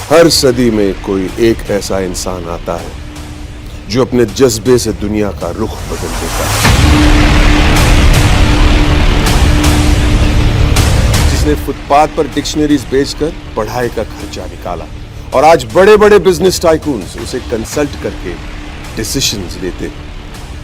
हर सदी में कोई एक ऐसा इंसान आता है जो अपने जज्बे से दुनिया का रुख बदल देता है, जिसने फुटपाथ पर डिक्शनरीज बेचकर पढ़ाई का खर्चा निकाला और आज बड़े बड़े बिजनेस टाइकून्स उसे कंसल्ट करके डिसीजंस लेते,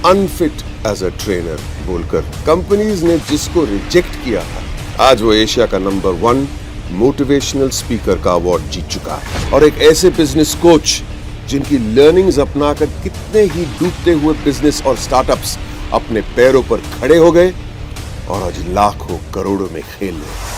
अनफिट एज अ ट्रेनर बोलकर कंपनीज ने जिसको रिजेक्ट किया था, आज वो एशिया का नंबर 1 मोटिवेशनल स्पीकर का अवार्ड जीत चुका है। और एक ऐसे बिजनेस कोच जिनकी लर्निंग्स अपनाकर कितने ही डूबते हुए बिजनेस और स्टार्टअप्स अपने पैरों पर खड़े हो गए और आज लाखों करोड़ों में खेल रहे हैं।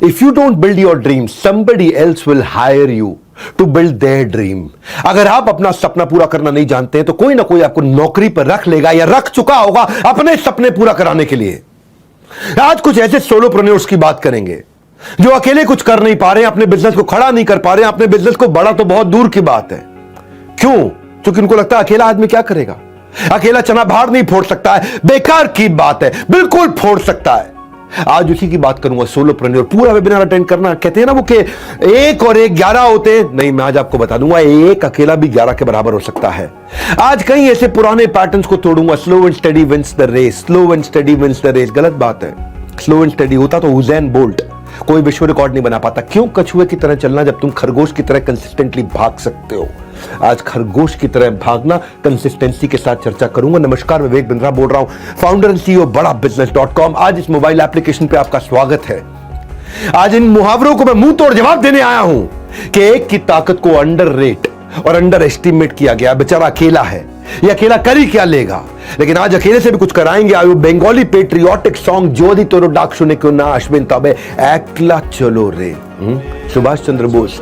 If you don't build your dream, somebody else will hire you to build their dream. अगर आप अपना सपना पूरा करना नहीं जानते हैं तो कोई ना कोई आपको नौकरी पर रख लेगा या रख चुका होगा अपने सपने पूरा कराने के लिए। आज कुछ ऐसे सोलोप्रेन्योर्स की बात करेंगे जो अकेले कुछ कर नहीं पा रहे हैं, अपने बिजनेस को खड़ा नहीं कर पा रहे हैं, अपने बिजनेस को बड़ा तो बहुत दूर की बात है। क्यों? क्योंकि उनको लगता है अकेला आदमी क्या करेगा, अकेला चना बाहर नहीं फोड़ सकता है, बेकार की बात है। बिल्कुल फोड़ सकता है। आज उसी की बात करूंगा, सोलोप्रेन्योर। पूरा वेबिनार अटेंड करना। कहते हैं ना वो कि 1 और 1 11 होते हैं, नहीं, मैं आज आपको बता दूंगा 1 अकेला भी 11 के बराबर हो सकता है। आज कई ऐसे पुराने पैटर्न्स को तोड़ूंगा। Slow and steady wins the race, slow and steady wins the race. गलत बात है। स्लो एंड स्टडी होता तो हुसैन बोल्ट कोई विश्व रिकॉर्ड नहीं बना पाता। क्यों कछुए की तरह चलना जब तुम खरगोश की तरह कंसिस्टेंटली भाग सकते हो? आज खरगोश की तरह भागना, कंसिस्टेंसी के साथ चर्चा करूंगा। नमस्कार, मैं विवेक बिंद्रा बोल रहा हूं, फाउंडर एंड सीईओ बड़ा बिजनेस.com। आज इस मोबाइल एप्लीकेशन पे आपका स्वागत है। आज इन मुहावरों को मैं मुंह तोड़ जवाब देने आया हूं कि एक की ताकत को अंडर रेट और अंडर एस्टिमेट किया गया। बेचारा अकेला है, ये अकेला कर ही क्या लेगा, लेकिन आज अकेले से भी कुछ कराएंगे। आयु बंगाली पेट्रियोटिक सॉन्ग जोदी तोरो डाक सुने क्यों ना अश्विन तबे एकला चलो रे। सुभाष चंद्र बोस,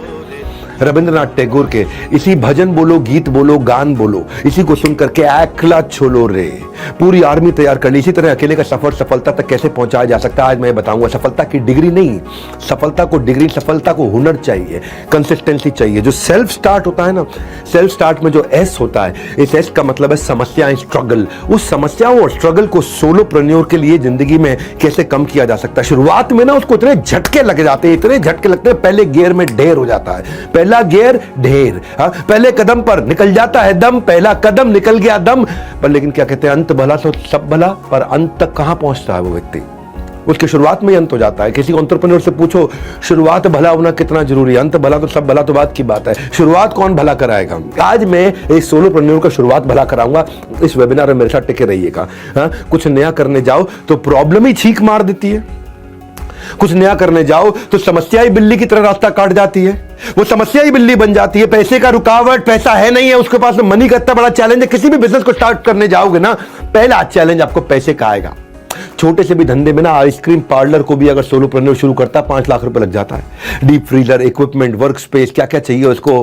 रविंद्रनाथ टैगोर के इसी भजन बोलो, गीत बोलो, गान बोलो, इसी को सुनकर के एकला चलो रे। पूरी आर्मी तैयार कर ली। इसी तरह अकेले का सफर सफलता तक कैसे पहुंचाया जा सकता है आज मैं बताऊंगा। सफलता की डिग्री नहीं, सफलता को डिग्री, सफलता को हुनर चाहिए, कंसिस्टेंसी चाहिए। जो सेल्फ स्टार्ट होता है ना, सेल्फ स्टार्ट में जो एस होता है, इस एस का मतलब है समस्याएं, स्ट्रगल। उस समस्याओं और स्ट्रगल को सोलोप्रेन्योर के लिए जिंदगी में कैसे कम किया जा सकता है। शुरुआत में ना उसको इतने झटके लग जाते हैं, इतने झटके लगते हैं, पहले गियर में ढेर हो जाता है, पहला गियर ढेर, पहले कदम पर निकल जाता है दम, पहला कदम निकल गया दम पर। लेकिन क्या कहते हैं, अंत भला तो सब भला, पर अंत तक कहां पहुंचता है वो व्यक्ति, उसकी शुरुआत में ही अंत हो जाता है। किसी एंटरप्रेन्योर से पूछो शुरुआत भला होना कितना जरूरी है, अंत भला तो सब भला तो बात की बात है, शुरुआत कौन भला कराएगा। आज मैं एक सोलोप्रेन्योर का शुरुआत भला कराऊंगा, इस वेबिनार में मेरे साथ टिके रहिएगा। कुछ नया करने जाओ तो प्रॉब्लम ही छींक मार देती है, कुछ नया करने जाओ तो समस्या ही बिल्ली की तरह रास्ता काट जाती है, वो समस्या ही बिल्ली बन जाती है। पैसे का रुकावट, पैसा है नहीं है उसके पास, मनी का इतना बड़ा चैलेंज है। किसी भी बिजनेस को स्टार्ट करने जाओगे ना, पहला चैलेंज आपको पैसे का आएगा। छोटे से भी धंधे में ना, आइसक्रीम पार्लर को भी अगर सोलोप्रेन्योर शुरू करता है 5 लाख रुपए लग जाता है। Deep freezer, equipment, work space, क्या क्या चाहिए उसको।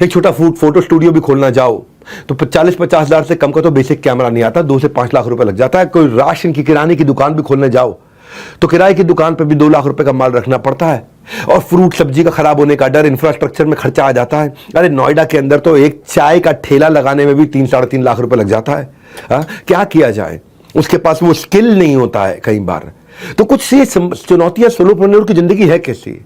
एक छोटा फोटो स्टूडियो भी खोलना जाओ तो 40-50 हजार से कम का तो बेसिक कैमरा नहीं आता, 2 से 5 लाख रुपए लग जाता है। कोई राशन की किराने की दुकान भी खोलने जाओ तो किराए की दुकान पे भी 2 लाख रुपए का माल रखना पड़ता है, और फ्रूट सब्जी का खराब होने का डर, इंफ्रास्ट्रक्चर में खर्चा आ जाता है। अरे नोएडा के अंदर तो एक चाय का ठेला लगाने में भी 3-3.5 लाख रुपए लग जाता है। क्या किया जाए, उसके पास वो स्किल नहीं होता है कई बार। तो कुछ ये चुनौतियां सोलोप्रेन्योर की जिंदगी है कैसी,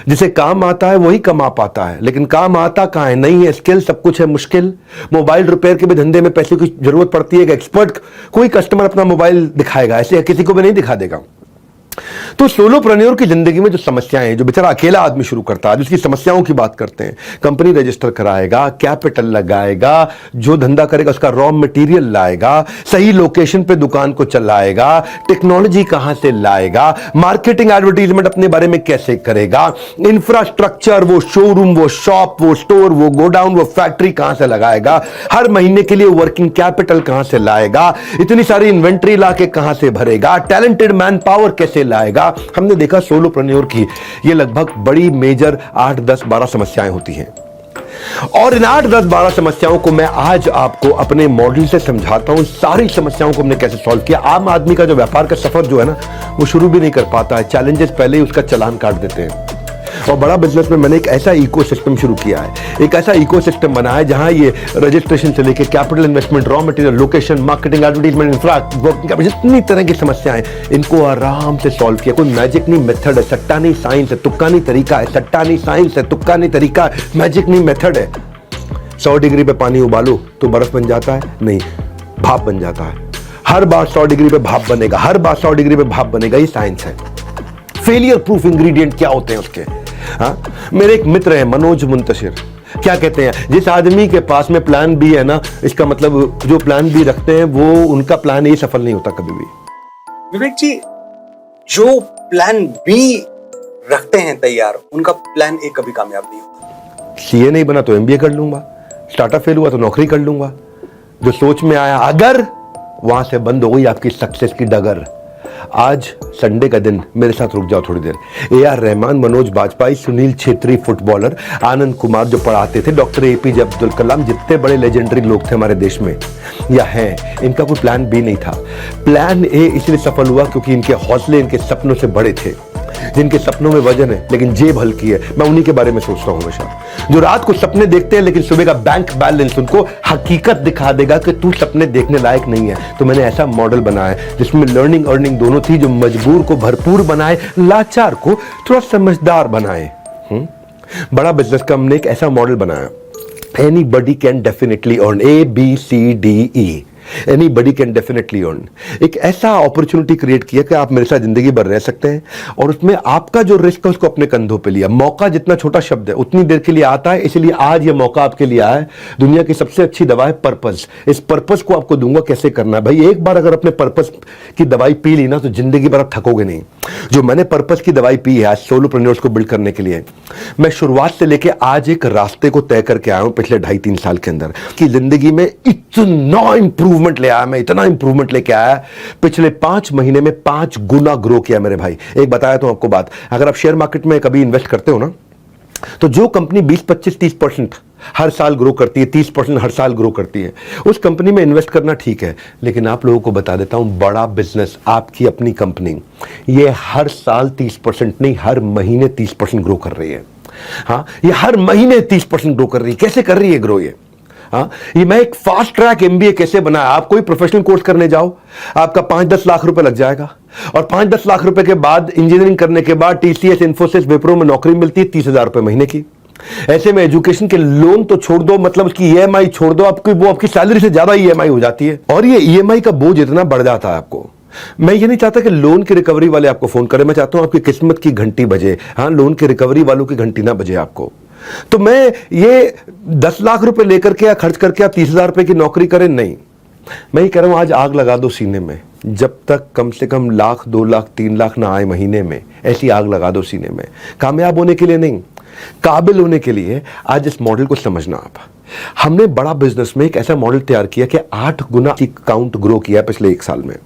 जिसे काम आता है वही कमा पाता है, लेकिन काम आता कहां है, नहीं है स्किल, सब कुछ है मुश्किल। मोबाइल रिपेयर के भी धंधे में पैसे की जरूरत पड़ती है। एक्सपर्ट कोई कस्टमर अपना मोबाइल दिखाएगा, ऐसे किसी को भी नहीं दिखा देगा। तो सोलोप्रेन्योर की जिंदगी में जो समस्याएं हैं, जो बेचारा अकेला आदमी शुरू करता है, जिसकी समस्याओं की बात करते हैं, कंपनी रजिस्टर कराएगा, कैपिटल लगाएगा, जो धंधा करेगा उसका रॉ मटेरियल लाएगा, सही लोकेशन पे दुकान को चलाएगा, टेक्नोलॉजी कहां से लाएगा, मार्केटिंग एडवर्टाइजमेंट अपने बारे में कैसे करेगा, इंफ्रास्ट्रक्चर, वो शोरूम, वो शॉप, वो स्टोर, वो गोडाउन, वो फैक्ट्री कहां से लगाएगा, हर महीने के लिए वर्किंग कैपिटल कहां से लाएगा, इतनी सारी इन्वेंट्री लाके कहां से भरेगा, टैलेंटेड मैन पावर कैसे लाएगा। हमने देखा सोलोप्रेन्योर की ये लगभग बड़ी मेजर 8, 10, 12 समस्याएं होती हैं, और इन 8, 10, 12 समस्याओं को मैं आज आपको अपने मॉडल से समझाता हूं। सारी समस्याओं को हमने कैसे सॉल्व किया। आम आदमी का जो व्यापार का सफर जो है ना, वो शुरू भी नहीं कर पाता है, चैलेंजेस पहले ही उसका चालान काट देते हैं। और बड़ा बिजनेस में मैंने एक ऐसा इकोसिस्टम शुरू किया है, एक ऐसा इकोसिस्टम बना है जहां ये रजिस्ट्रेशन से लेकर capital investment, raw material, location, marketing, advertisement, infrastructure, जितनी तरह की समस्याएं, इनको आराम से सॉल्व किया। कोई मैजिक नहीं मेथड है, सट्टा नहीं साइंस है, तुक्का नहीं तरीका है, सट्टा नहीं साइंस है, तुक्का नहीं तरीका है, मैजिक नहीं मेथड है। 100 डिग्री पे पानी उबालो तो बर्फ बन जाता है? नहीं, भाप बन जाता है। हर बार 100 डिग्री पे भाप बनेगा, हर बार 100 डिग्री पे भाप बनेगा, ये साइंस है। फेलियर प्रूफ इंग्रेडिएंट क्या होते हैं उसके? मेरे एक मित्र हैं मनोज मुंतशिर, क्या कहते हैं, जिस आदमी के पास में प्लान बी है ना, इसका मतलब जो प्लान बी रखते हैं वो उनका प्लान ए सफल नहीं होता कभी भी। विवेक जी, जो प्लान बी रखते हैं तैयार, उनका प्लान ए कभी कामयाब नहीं होता। सीए नहीं बना तो एमबीए कर लूंगा, स्टार्टअप फेल हुआ तो नौकरी कर लूंगा। जो सोच में आया अगर, वहां से बंद हो गई आपकी सक्सेस की डगर। आज संडे का दिन, मेरे साथ रुक जाओ थोड़ी देर। AR रहमान, मनोज बाजपेयी, सुनील छेत्री फुटबॉलर, आनंद कुमार जो पढ़ाते थे, डॉक्टर APJ अब्दुल कलाम, जितने बड़े लेजेंडरी लोग थे हमारे देश में या हैं, इनका कोई प्लान बी नहीं था। प्लान ए इसलिए सफल हुआ क्योंकि इनके हौसले इनके सपनों से बड़े थे। जिनके सपनों में वजन है लेकिन जेब हल्की है, मैं उन्हीं के बारे में सोचता हूं हमेशा। जो रात को सपने देखते हैं लेकिन सुबह का बैंक बैलेंस उनको हकीकत दिखा देगा कि तू सपने देखने लायक नहीं है। तो मैंने ऐसा मॉडल बनाया जिसमें लर्निंग अर्निंग दोनों थी, जो मजबूर को भरपूर बनाए, लाचार को थोड़ा समझदार बनाए। बड़ा बिजनेस का हमने एक ऐसा मॉडल बनाया, anybody can definitely earn, ABCDE, anybody can definitely earn. एक ऐसा अपॉर्चुनिटी क्रिएट किया कि आप मेरे साथ जिंदगी भर रह सकते हैं, और उसमें आपका जो रिस्क है उसको अपने कंधों पे लिया। मौका जितना छोटा शब्द है उतनी देर के लिए आता है, इसलिए आज ये मौका आपके लिए आया है। दुनिया की सबसे अच्छी दवा है पर्पस। इस पर्पस को आपको दूंगा कैसे करना है। भाई एक बार अगर अपने पर्पस की दवाई पी ली ना, तो जिंदगी भर आप थकोगे नहीं। जो मैंने पर्पस की दवाई पी है आज सोलोप्रेन्योर्स को बिल्ड करने के लिए, मैं शुरुआत से लेके आज एक रास्ते को तय करके आया हूं पिछले 2.5-3 साल के अंदर, कि जिंदगी में इतना इंप्रूवमेंट ले आया, मैं इतना इंप्रूवमेंट लेके आया। पिछले 5 महीने में 5 गुना ग्रो किया मेरे भाई। एक बताया तो आपको बात, अगर आप शेयर मार्केट में कभी इन्वेस्ट करते हो ना, तो जो कंपनी 20, 25, 30% हर साल ग्रो करती है, 30% हर साल ग्रो करती है, उस कंपनी में इन्वेस्ट करना ठीक है। लेकिन आप लोगों को बता देता हूं, बड़ा बिजनेस, आपकी अपनी कंपनी, ये हर साल 30% नहीं, हर महीने 30% ग्रो कर रही है। हाँ, ये हर महीने 30% ग्रो कर रही है। कैसे कर रही है ग्रो ये? हाँ, ये मैं एक फास्ट ट्रैक MBA कैसे बनाया। आप कोई प्रोफेशनल कोर्स करने जाओ, आपका 5-10 लाख रुपए लग जाएगा, और 5-10 लाख रुपए के बाद इंजीनियरिंग करने के बाद TCS, इन्फोसिस, विप्रो में नौकरी मिलती है 30,000 रुपए महीने की। ऐसे में एजुकेशन के लोन तो छोड़ दो, मतलब उसकी ईएमआई छोड़ दो, आपकी सैलरी से ज्यादा ईएमआई हो जाती है और ये ईएमआई का बोझ इतना बढ़ जाता है आपको। मैं ये नहीं चाहता कि लोन की रिकवरी वाले आपको फोन करें, मैं चाहता हूं आपकी किस्मत की घंटी बजे। हाँ, लोन की रिकवरी वालों की घंटी ना बजे आपको। तो मैं ये 10 लाख रुपए लेकर के या खर्च करके आप 30,000 रुपए की नौकरी करें, नहीं। मैं ये कह रहा हूं आज आग लगा दो सीने में, जब तक कम से कम 1 लाख 2 लाख 3 लाख ना आए महीने में, ऐसी आग लगा दो सीने में। कामयाब होने के लिए नहीं, काबिल होने के लिए आज इस मॉडल को समझना आप। हमने बड़ा बिजनेस में एक ऐसा मॉडल तैयार किया कि 8 गुना की काउंट ग्रो किया पिछले 1 साल में,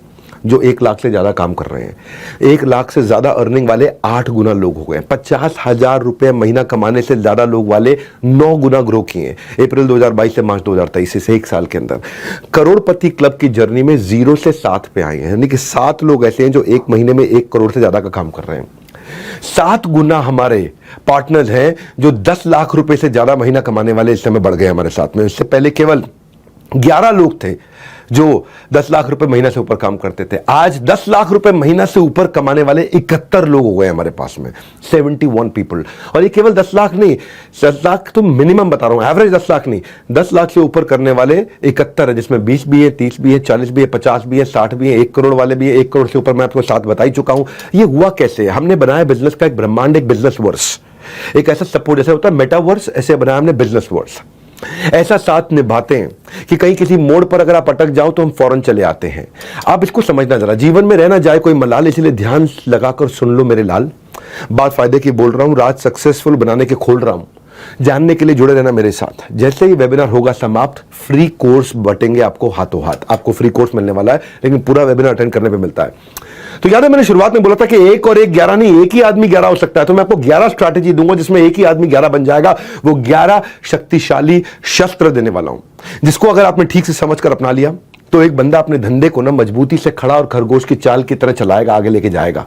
जो 1 लाख से ज्यादा काम कर रहे हैं। 1 लाख से ज्यादा अर्निंग वाले 8 गुना लोग हो गए। 50,000 रुपए महीना कमाने से ज्यादा लोग वाले 9 गुना ग्रो किए अप्रैल 2022 से मार्च 2023 से 1 साल के अंदर। करोड़पति क्लब की जर्नी में 0 से 7 पे आए हैं, यानी कि 7 लोग ऐसे हैं जो 1 महीने में 1 करोड़ से ज्यादा का काम कर रहे हैं। 7 गुना हमारे पार्टनर्स हैं जो 10 लाख रुपए से ज्यादा महीना कमाने वाले इस समय बढ़ गए हमारे साथ में। इससे पहले केवल 11 लोग थे जो 10 लाख रुपए महीना से ऊपर काम करते थे। आज 10 लाख रुपए महीना से ऊपर कमाने वाले 71 लोग हो गए हमारे पास में, 71 पीपल। और ये केवल 10 लाख नहीं, 10 लाख तो मिनिमम बता रहा हूं, एवरेज 10 लाख नहीं, 10 लाख से ऊपर करने वाले 71 है, जिसमें 20 भी है, 30 भी है, 40 भी है, 50 भी है, 60 भी है, 1 करोड़ वाले भी है। 1 करोड़ से ऊपर मैं आपको 7 बता ही चुका हूं। ये हुआ कैसे? हमने बनाया बिजनेस का एक ब्रह्मांड, एक बिजनेस वर्स, एक ऐसा सपोर्ट जैसे होता है मेटावर्स, ऐसे बनाया हमने बिजनेस वर्स। ऐसा साथ निभाते हैं कि कहीं किसी मोड़ पर अगर आप अटक जाओ तो हम फौरन चले आते हैं। आप इसको समझना जरा, जीवन में रहना जाए कोई मलाल, इसलिए ध्यान लगाकर सुन लो मेरे लाल। बात फायदे की बोल रहा हूं, राज सक्सेसफुल बनाने के खोल रहा हूं। जानने के लिए जुड़े रहना मेरे साथ। जैसे ही वेबिनार होगा समाप्त, फ्री कोर्स बटेंगे आपको हाथों हाथ। आपको फ्री कोर्स मिलने वाला है, लेकिन पूरा वेबिनार अटेंड करने पे मिलता है। तो याद है मैंने शुरुआत में बोला था कि 1 और 1 11 नहीं, एक ही आदमी 11 हो सकता है। तो मैं आपको 11 स्ट्रैटेजी दूंगा जिसमें एक ही आदमी 11 बन जाएगा। वो 11 शक्तिशाली शस्त्र देने वाला हूं, जिसको अगर आपने ठीक से समझकर अपना लिया तो एक बंदा अपने धंधे को ना मजबूती से खड़ा और खरगोश की चाल की तरह चलाएगा, आगे लेके जाएगा।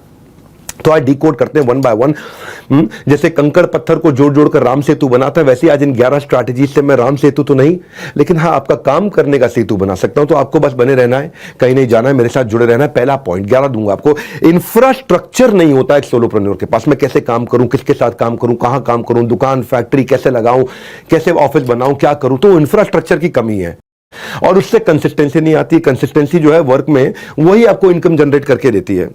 तो आज डिकोड करते हैं 1 बाय 1। जैसे कंकड़ पत्थर को जोड़ जोड़ कर राम सेतु बनाता है, वैसे आज इन 11 स्ट्रैटेजी से मैं राम सेतु तो नहीं, लेकिन हाँ आपका काम करने का सेतु बना सकता हूं। तो आपको बस बने रहना है, कहीं नहीं जाना है, मेरे साथ जुड़े रहना है। पहला पॉइंट 11 दूंगा आपको। इंफ्रास्ट्रक्चर नहीं होता एक सोलोप्रेन्योर के पास। मैं कैसे काम करूं, किसके साथ काम करूं, कहां काम करूं, दुकान फैक्ट्री कैसे लगाऊं, कैसे ऑफिस बनाऊं, क्या करूं, तो इंफ्रास्ट्रक्चर की कमी है और उससे कंसिस्टेंसी नहीं आती। कंसिस्टेंसी जो है वर्क में, वही आपको इनकम जनरेट करके देती है।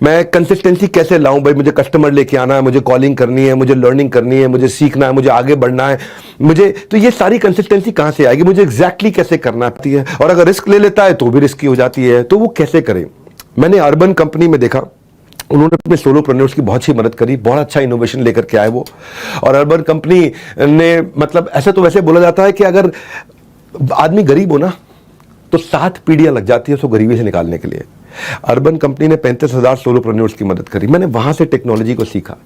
मैं कंसिस्टेंसी कैसे लाऊं भाई? मुझे कस्टमर लेके आना है, मुझे कॉलिंग करनी है, मुझे लर्निंग करनी है, मुझे सीखना है, मुझे आगे बढ़ना है, मुझे तो ये सारी कंसिस्टेंसी कहां से आएगी? मुझे एग्जैक्टली कैसे करना है? और अगर रिस्क ले लेता है तो भी रिस्की हो जाती है। तो वो कैसे करें? मैंने अर्बन कंपनी में देखा, उन्होंने अपने सोलोप्रेन्योर्स की बहुत सी मदद करी, बहुत अच्छा इनोवेशन लेकर के आए वो। और अर्बन कंपनी ने, मतलब ऐसा तो वैसे बोला जाता है कि अगर आदमी गरीब हो ना तो 7 पीढ़ियां लग जाती है उसको गरीबी से निकालने के लिए। अर्बन कंपनी ने 35,000 सोलोप्रेन्योर्स की मदद करी। मैंने वहां से टेक्नोलॉजी को सीखा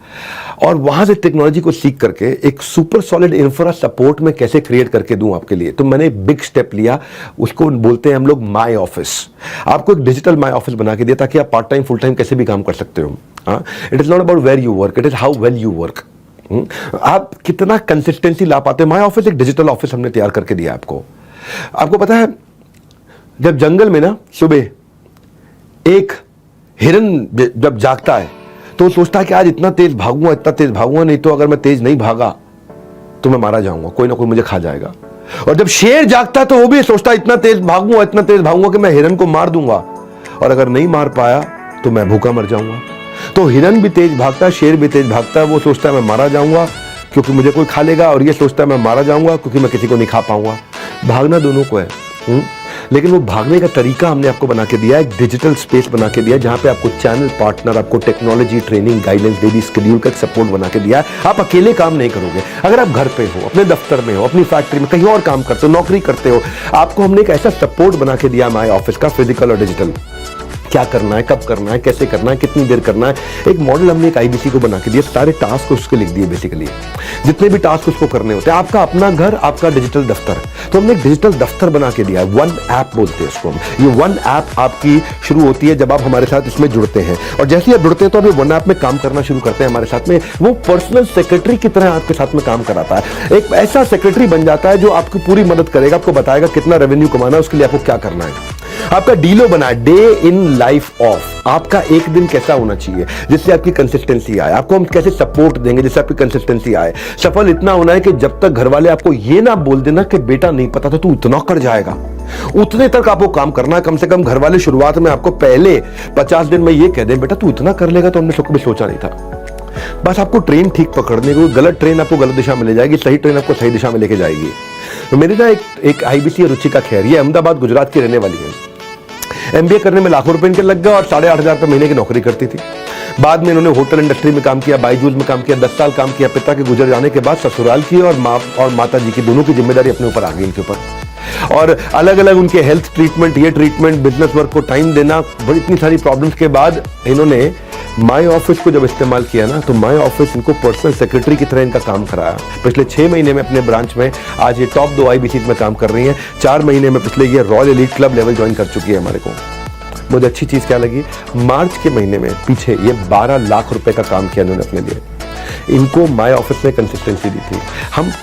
और वहां से टेक्नोलॉजी को सीख करके एक सुपर सॉलिड इंफ्रा सपोर्ट में कैसे क्रिएट करके दूं आपके लिए। तो मैंने एक बिग स्टेप लिया, उसको बोलते हैं हम लोग माई ऑफिस। आपको एक डिजिटल माई ऑफिस बना के दिया ताकि आप पार्ट टाइम फुल टाइम कैसे भी काम कर सकते हो। It is not about where you work, it is how well you work. आप कितना कंसिस्टेंसी ला पाते हो। माई ऑफिस एक डिजिटल ऑफिस हमने तैयार करके दिया आपको। आपको पता है, जब जंगल में ना सुबह एक हिरन जब जागता है तो सोचता है कि आज इतना तेज भागूंगा, नहीं तो अगर मैं तेज नहीं भागा तो मैं मारा जाऊंगा, कोई ना कोई मुझे खा जाएगा। और जब शेर जागता है तो वो भी सोचता है इतना तेज भागूंगा कि मैं हिरन को मार दूंगा, और अगर नहीं मार पाया तो मैं भूखा मर जाऊंगा। तो हिरन भी तेज भागता है, शेर भी तेज भागता है। वो सोचता है मैं मारा जाऊंगा क्योंकि मुझे कोई खा लेगा, और ये सोचता है मैं मारा जाऊंगा क्योंकि मैं किसी को नहीं खा पाऊंगा। भागना दोनों को है, लेकिन वो भागने का तरीका हमने आपको बना के दिया, एक डिजिटल स्पेस बना के दिया जहां पे आपको चैनल पार्टनर, आपको technology, training, guidance, daily schedule का सपोर्ट बना के दिया है। आप अकेले काम नहीं करोगे। अगर आप घर पे हो, अपने दफ्तर में हो, अपनी फैक्ट्री में, कहीं और काम करते हो, नौकरी करते हो, आपको हमने एक ऐसा सपोर्ट बना के दिया माई ऑफिस का, फिजिकल और डिजिटल। क्या करना है, कब करना है, कैसे करना है, कितनी देर करना है, एक मॉडल हमने एक आईबीसी को बना के दिया। सारे टास्क उसके लिख दिए, बेसिकली जितने भी टास्क उसको करने होते हैं। आपका अपना घर, आपका डिजिटल दफ्तर, तो हमने एक डिजिटल दफ्तर बना के दिया है। 1 ऐप बोलते हैं इसको हम। ये 1 ऐप आपकी शुरू होती है जब आप हमारे साथ इसमें जुड़ते हैं, और जैसे ही आप जुड़ते हैं तो आप 1 ऐप में काम करना शुरू करते हैं हमारे साथ में। वो पर्सनल सेक्रेटरी की तरह आपके साथ में काम कराता है। एक ऐसा सेक्रेटरी बन जाता है जो आपकी पूरी मदद करेगा, आपको बताएगा कितना रेवेन्यू कमाना है, उसके लिए आपको क्या करना है। आपका डीलो बना है, डे इन लाइफ ऑफ। आपका एक दिन कैसा होना चाहिए जिससे आपकी कंसिस्टेंसी आए, आपको हम कैसे सपोर्ट देंगे जिससे आपकी कंसिस्टेंसी आए। सफल इतना होना है कि जब तक घर वाले आपको ये ना बोल देना कि बेटा नहीं पता था तू इतना कर जाएगा, उतने तक आपको काम करना है। कम से कम घर वाले शुरुआत में आपको पहले 50 दिन में ये कह दें बेटा तू इतना कर लेगा तो हमने कभी सोचा नहीं था। बस आपको ट्रेन ठीक पकड़ने को, गलत ट्रेन आपको गलत दिशा में ले जाएगी, सही ट्रेन आपको सही दिशा में लेके जाएगी। तो मेरी ना एक IBC रुचिका खैर, ये अहमदाबाद गुजरात की रहने वाली है। MBA करने में लाखों रुपए इनके लग गए और 8,500 रुपए महीने की नौकरी करती थी। बाद में इन्होंने होटल इंडस्ट्री में काम किया, बाईजूस में काम किया, 10 साल काम किया। पिता के गुजर जाने के बाद ससुराल की और माँ और माता जी की दोनों की जिम्मेदारी अपने ऊपर आ गई इनके ऊपर। और अलग अलग उनके हेल्थ ट्रीटमेंट, ये ट्रीटमेंट, बिजनेस वर्क को टाइम देना, बड़ी इतनी सारी प्रॉब्लम्स के बाद इन्होंने माई ऑफिस को जब इस्तेमाल किया ना, तो माई ऑफिस इनको पर्सनल सेक्रेटरी की तरह इनका काम कराया। पिछले 6 महीने में अपने ब्रांच में आज ये टॉप 2 IBC में काम कर रही हैं। 4 महीने में पिछले ये royal elite club level join कर चुकी है हमारे को। मुझे अच्छी चीज क्या लगी, मार्च के महीने में पीछे ये 12 लाख रुपए का काम किया इन्होंने अपने लिए। इनको माई ऑफिस में कंसिस्टेंसी दी थी।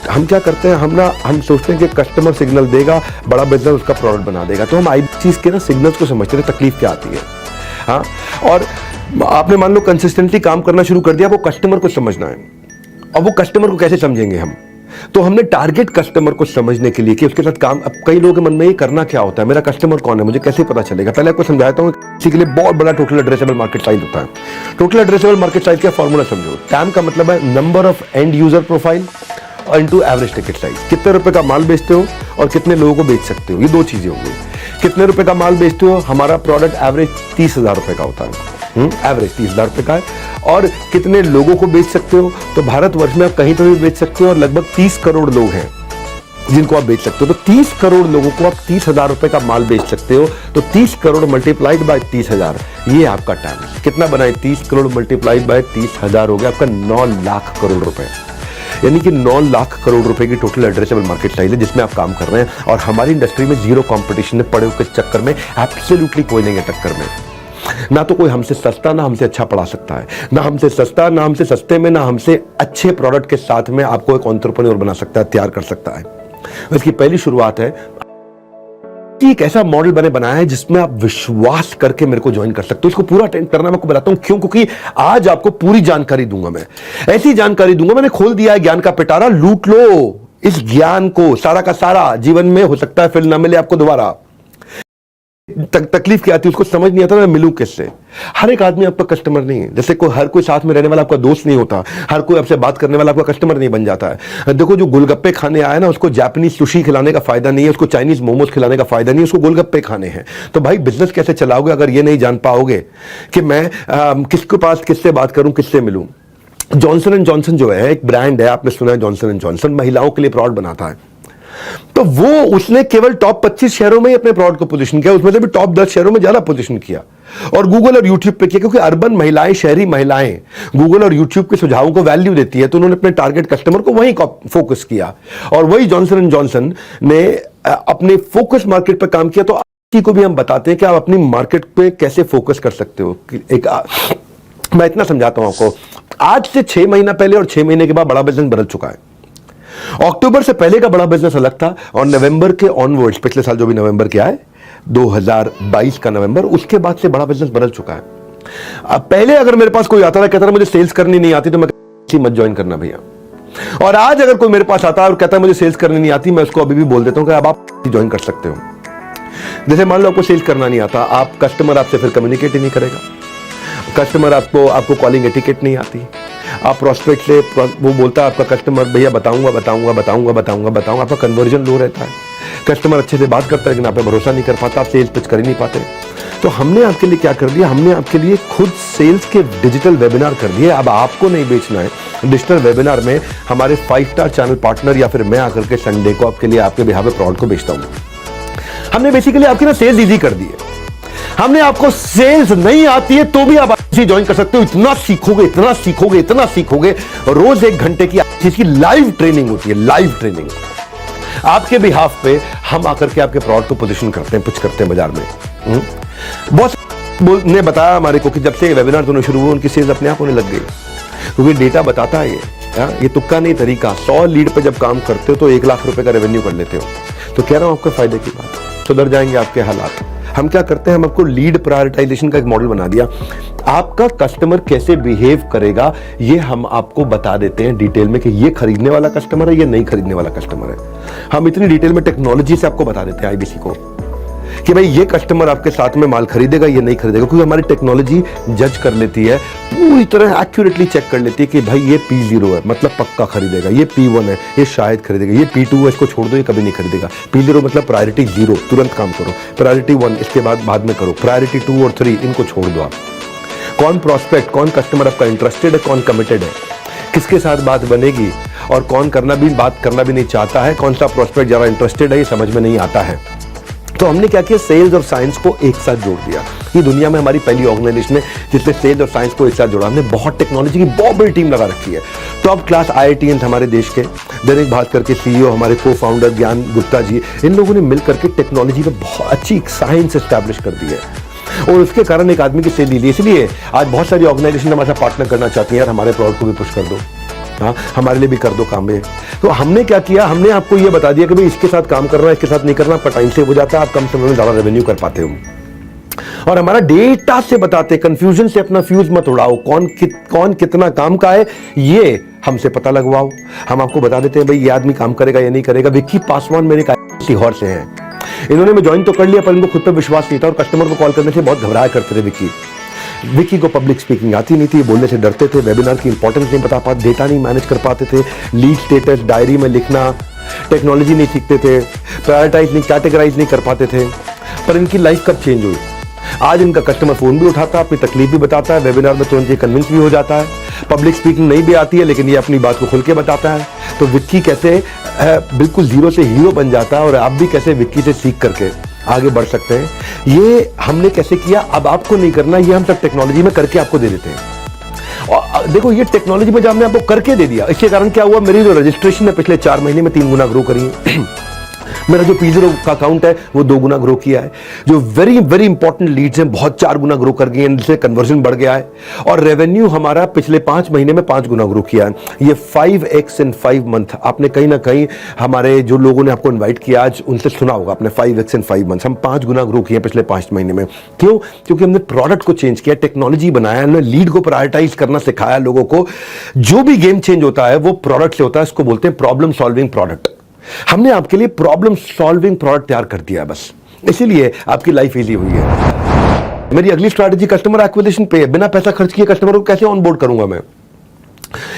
हम क्या करते हैं, हम सोचते हैं कि कस्टमर सिग्नल देगा, बड़ा बिजनेस उसका प्रोडक्ट बना देगा, तो हम IBC के ना सिग्नल्स को समझते हैं, तकलीफ क्या आती है। हाँ, और आपने मान लो कंसिस्टेंटली काम करना शुरू कर दिया, वो कस्टमर को समझना है। अब वो कस्टमर को कैसे समझेंगे हम, तो हमने टारगेट कस्टमर को समझने के लिए कि उसके साथ काम। अब कई लोगों के मन में ये करना क्या होता है, मेरा कस्टमर कौन है, मुझे कैसे पता चलेगा। पहले आपको समझाता हूँ, किसी के लिए बहुत बड़ा टोटल एड्रेसेबल मार्केट साइज होता है। टोटल एड्रेसेबल मार्केट साइज का फॉर्मूला समझो। टैम का मतलब है number of and user profile into average ticket size. कितने रुपए का माल बेचते हो और कितने लोगों को बेच सकते हो, ये 2 चीजें होंगी। कितने रुपए का माल बेचते हो, हमारा प्रोडक्ट एवरेज 30,000 रुपए का होता है, एवरेज 30,000 रुपए का है। और कितने लोगों को बेच सकते हो, तो भारतवर्ष में आप कहीं पर भी बेच सकते हो और लगभग 30 करोड़ लोग हैं जिनको आप बेच सकते हो। तो 30 करोड़ लोगों को आप 30,000 रुपए का माल बेच सकते हो, तो 30 करोड़ मल्टीप्लाइड बाय 30,000, ये आपका टाइम कितना बनाए, 30 करोड़ मल्टीप्लाइड बाय 30,000 हो गया आपका 9 लाख करोड़ रुपए। यानी कि 9 लाख करोड़ रुपए की टोटल एड्रेसेबल मार्केट साइज है जिसमें आप काम कर रहे हैं। और हमारी इंडस्ट्री में जीरो कंपटीशन है, पड़े हुए चक्कर में एब्सोल्युटली कोई नहीं है टक्कर में। ना तो कोई हमसे सस्ता, ना हमसे अच्छा पढ़ा सकता है, ना हमसे सस्ता, ना हमसे सस्ते में, ना हमसे अच्छे प्रोडक्ट के साथ में आपको एक एंटरप्रेन्योर बना सकता है, तैयार कर सकता है। इसकी पहली शुरुआत है कि एक ऐसा मॉडल मैंने बनाया है जिसमें आप विश्वास करके मेरे को ज्वाइन कर सकते हो। इसको पूरा अटेंड करना मैं आपको बताता हूं क्यों, क्योंकि आज आपको पूरी जानकारी दूंगा। मैं ऐसी जानकारी दूंगा, मैंने खोल दिया है ज्ञान का पिटारा, लूट लो इस ज्ञान को, सारा का सारा। जीवन में हो सकता है फिर ना मिले आपको दोबारा। तकलीफ क्या आती है उसको समझ नहीं आता मैं मिलूं किससे। हर एक आदमी आपका कस्टमर नहीं है, जैसे हर कोई साथ में रहने वाला आपका दोस्त नहीं होता, हर कोई आपसे बात करने वाला आपका कस्टमर नहीं बन जाता है। देखो जो गोलगप्पे खाने आया ना, उसको जापानीज सुशी खिलाने का फायदा नहीं है, उसको चाइनीज मोमोज खिलाने का फायदा नहीं है, उसको गोलगप्पे खाने हैं। तो भाई बिजनेस कैसे चलाओगे अगर ये नहीं जान पाओगे कि मैं किसके पास किससे बात करूं, किससे मिलूं। जॉनसन एंड जॉनसन जो है एक ब्रांड है, आपने सुना है जॉनसन एंड जॉनसन, महिलाओं के लिए प्रोडक्ट बनाता है। तो वो उसने केवल टॉप 25 शहरों में ही अपने प्रोडक्ट को पोजीशन किया, उसमें से भी टॉप 10 शहरों में ज्यादा पोजीशन किया और गूगल और यूट्यूब पे किया, क्योंकि अर्बन महिलाएं, शहरी महिलाएं गूगल और यूट्यूब के सुझावों को वैल्यू देती है, तो उन्होंने अपने टारगेट कस्टमर को वहीं फोकस किया। और वही जॉनसन एंड जॉनसन ने अपने फोकस मार्केट पर काम किया। तो किसी को भी हम बताते हैं कि आप अपनी मार्केट पे कैसे फोकस कर सकते हो। मैं इतना समझाता हूं आपको, आज से 6 महीना पहले और 6 महीने के बाद बड़ा बिजनेस बदल चुका है। अक्टूबर से पहले का बड़ा बिजनेस अलग था और नवंबर के ऑनवर्ड्स, पिछले साल जो भी नवंबर के आए 2022 का नवंबर, उसके बाद से बड़ा बिजनेस बदल चुका है। अब पहले अगर मेरे पास कोई आता था कहता था मुझे सेल्स करनी नहीं आती, तो मैं मत ज्वाइन करना भैया। और आज अगर कोई मेरे पास आता है और कहता है मुझे सेल्स करनी नहीं आती, मैं उसको अभी भी बोल देता हूं कि अब आप ज्वाइन कर सकते हो। जैसे मान लो आपको सेल्स करना नहीं आता, आप कस्टमर आपसे फिर कम्युनिकेट ही नहीं करेगा, कस्टमर आपको कॉलिंग एटिकेट नहीं आती, आप प्रोस्पेक्ट से वो बोलता है आपका कस्टमर भैया बताऊंगा, आपका कन्वर्जन लो रहता है, कस्टमर अच्छे से बात करता है लेकिन आप पे भरोसा नहीं कर पाता, आप सेल्स पिच कर ही नहीं पाते। तो हमने आपके लिए क्या कर दिया, हमने आपके लिए खुद सेल्स के डिजिटल वेबिनार कर दिए। अब आपको नहीं बेचना है, डिजिटल वेबिनार में हमारे 5 स्टार चैनल पार्टनर या फिर मैं आकर के संडे को आपके लिए आपके बिहाफ पे प्रोडक्ट को बेचता हूं। हमने बेसिकली आपकी ना सेल्स इजी कर दी है। हमने आपको सेल्स नहीं आती है तो भी आप ज्वाइन कर सकते हो। इतना सीखोगे, इतना सीखोगे, इतना सीखोगे। रोज 1 घंटे की इसकी लाइव ट्रेनिंग होती है, लाइव ट्रेनिंग आपके बिहाफ पे। हम आकर के आपके प्रोडक्ट को पोजीशन करते हैं, पिच करते हैं बाजार में। बॉस ने बताया हमारे को कि जब से वेबिनार होने शुरू हुए उनकी सेल्स अपने आप होने लग गई, क्योंकि डेटा बताता है ये तुक्का नहीं तरीका। 100 लीड पे जब काम करते हो तो 1 लाख रुपए का रेवेन्यू कर लेते हो। तो कह रहा हूं आपके फायदे की बात, सुधर जाएंगे आपके हालात, हम क्या करते हैं, हम आपको लीड प्रायोरिटाइजेशन का एक मॉडल बना दिया। आपका कस्टमर कैसे बिहेव करेगा ये हम आपको बता देते हैं डिटेल में कि ये खरीदने वाला कस्टमर है, ये नहीं खरीदने वाला कस्टमर है। हम इतनी डिटेल में टेक्नोलॉजी से आपको बता देते हैं आईबीसी को कि भाई ये कस्टमर आपके साथ में माल खरीदेगा, ये नहीं खरीदेगा, क्योंकि हमारी टेक्नोलॉजी जज कर लेती है, पूरी तरह एक्यूरेटली चेक कर लेती है कि भाई ये P0 है मतलब पक्का खरीदेगा, ये P1 है ये शायद खरीदेगा, ये P2 है इसको छोड़ दो ये कभी नहीं खरीदेगा, P0 मतलब प्रायोरिटी 0 तुरंत काम करो, प्रायोरिटी 1 इसके बाद में करो, प्रायोरिटी 2 और 3 इनको छोड़ दो आप। कौन प्रोस्पेक्ट, कौन कस्टमर आपका इंटरेस्टेड है, कौन कमिटेड है, किसके साथ बात बनेगी और कौन बात करना भी नहीं चाहता है, कौन सा प्रोस्पेक्ट ज्यादा इंटरेस्टेड है ये समझ में नहीं आता है। तो हमने क्या किया, सेल्स और साइंस को एक साथ जोड़ दिया। ये दुनिया में हमारी पहली ऑर्गेनाइजेशन है जिसने सेल्स और साइंस को एक साथ जोड़ा। हमने बहुत टेक्नोलॉजी की बहुत बड़ी टीम लगा रखी है। टॉप क्लास IITians हमारे देश के, दैनिक भास्कर के CEO हमारे को फाउंडर ज्ञान गुप्ता जी, इन लोगों ने मिलकर के टेक्नोलॉजी में बहुत अच्छी साइंस एस्टैब्लिश कर दी है और उसके कारण एक आदमी की सेल ली। इसलिए आज बहुत सारी ऑर्गेनाइजेशन हमारे साथ पार्टनर करना चाहती हैं, यार हमारे प्रोडक्ट को भी पुश कर दो, हाँ हमारे लिए भी कर दो काम में। तो हमने क्या किया, हमने आपको ये बता दिया कि भाई इसके साथ काम करना, इसके साथ नहीं करना, आपका टाइम सेव हो जाता है, आप कम समय में ज्यादा रेवेन्यू कर पाते हो। और हमारा डेटा से बताते, कंफ्यूजन से अपना फ्यूज मत उड़ाओ, कौन कितना काम का है ये हमसे पता लगवाओ। हम आपको बता देते हैं भाई ये आदमी काम करेगा या नहीं करेगा। विक्की पासवान मेरे सीहोर से हैं, इन्होंने मैं ज्वाइन तो कर लिया पर इनको खुद पर विश्वास नहीं था और कस्टमर को कॉल करने से बहुत घबराया करते थे। विक्की को पब्लिक स्पीकिंग आती नहीं थी, बोलने से डरते थे, वेबिनार की इंपॉर्टेंस नहीं बता पाते, डेटा नहीं मैनेज कर पाते थे, लीड स्टेटस डायरी में लिखना, टेक्नोलॉजी नहीं सीखते थे, प्रायोरिटाइज नहीं, कैटेगराइज नहीं कर पाते थे। पर इनकी लाइफ कब चेंज हुई, आज इनका कस्टमर फोन भी उठाता है, अपनी तकलीफ भी बताता है, वेबिनार में तुरंत ये कन्विंस भी हो जाता है, पब्लिक स्पीकिंग नहीं भी आती है लेकिन ये अपनी बात को खुल के बताता है। तो विक्की कैसे बिल्कुल जीरो से हीरो बन जाता है और आप भी कैसे विक्की से सीख करके आगे बढ़ सकते हैं, ये हमने कैसे किया। अब आपको नहीं करना, ये हम सब टेक्नोलॉजी में करके आपको दे देते हैं। और देखो ये टेक्नोलॉजी में जब हमने आपको करके दे दिया, इसके कारण क्या हुआ, मेरी जो रजिस्ट्रेशन है पिछले 4 महीने में 3 गुना ग्रो करी है। मेरा जो P0 का अकाउंट है वो 2 गुना ग्रो किया है। जो वेरी वेरी इंपॉर्टेंट लीड्स हैं बहुत 4 गुना ग्रो कर गए हैं, जिससे कन्वर्जन बढ़ गया है। और रेवेन्यू हमारा पिछले 5 महीने में 5 गुना ग्रो किया है। ये 5x इन 5 मंथ। आपने कहीं ना कहीं हमारे जो लोगों ने आपको इन्वाइट किया आज उनसे सुना होगा आपने, 5x इन 5 मंथ। हम 5 गुना ग्रो किए पिछले 5 महीने में। क्यों? क्योंकि हमने प्रोडक्ट को चेंज किया, टेक्नोलॉजी बनाया, हमने लीड को प्रायोरिटाइज करना सिखाया लोगों को। जो भी गेम चेंज होता है वो प्रोडक्ट से होता है, इसको बोलते हैं प्रॉब्लम सॉल्विंग प्रोडक्ट। हमने आपके लिए प्रॉब्लम सॉल्विंग प्रोडक्ट तैयार कर दिया, बस इसीलिए आपकी लाइफ इजी हुई है। मेरी अगली स्ट्रैटेजी कस्टमर एक्विजिशन पे है। बिना पैसा खर्च किए कस्टमर को कैसे ऑनबोर्ड करूंगा मैं।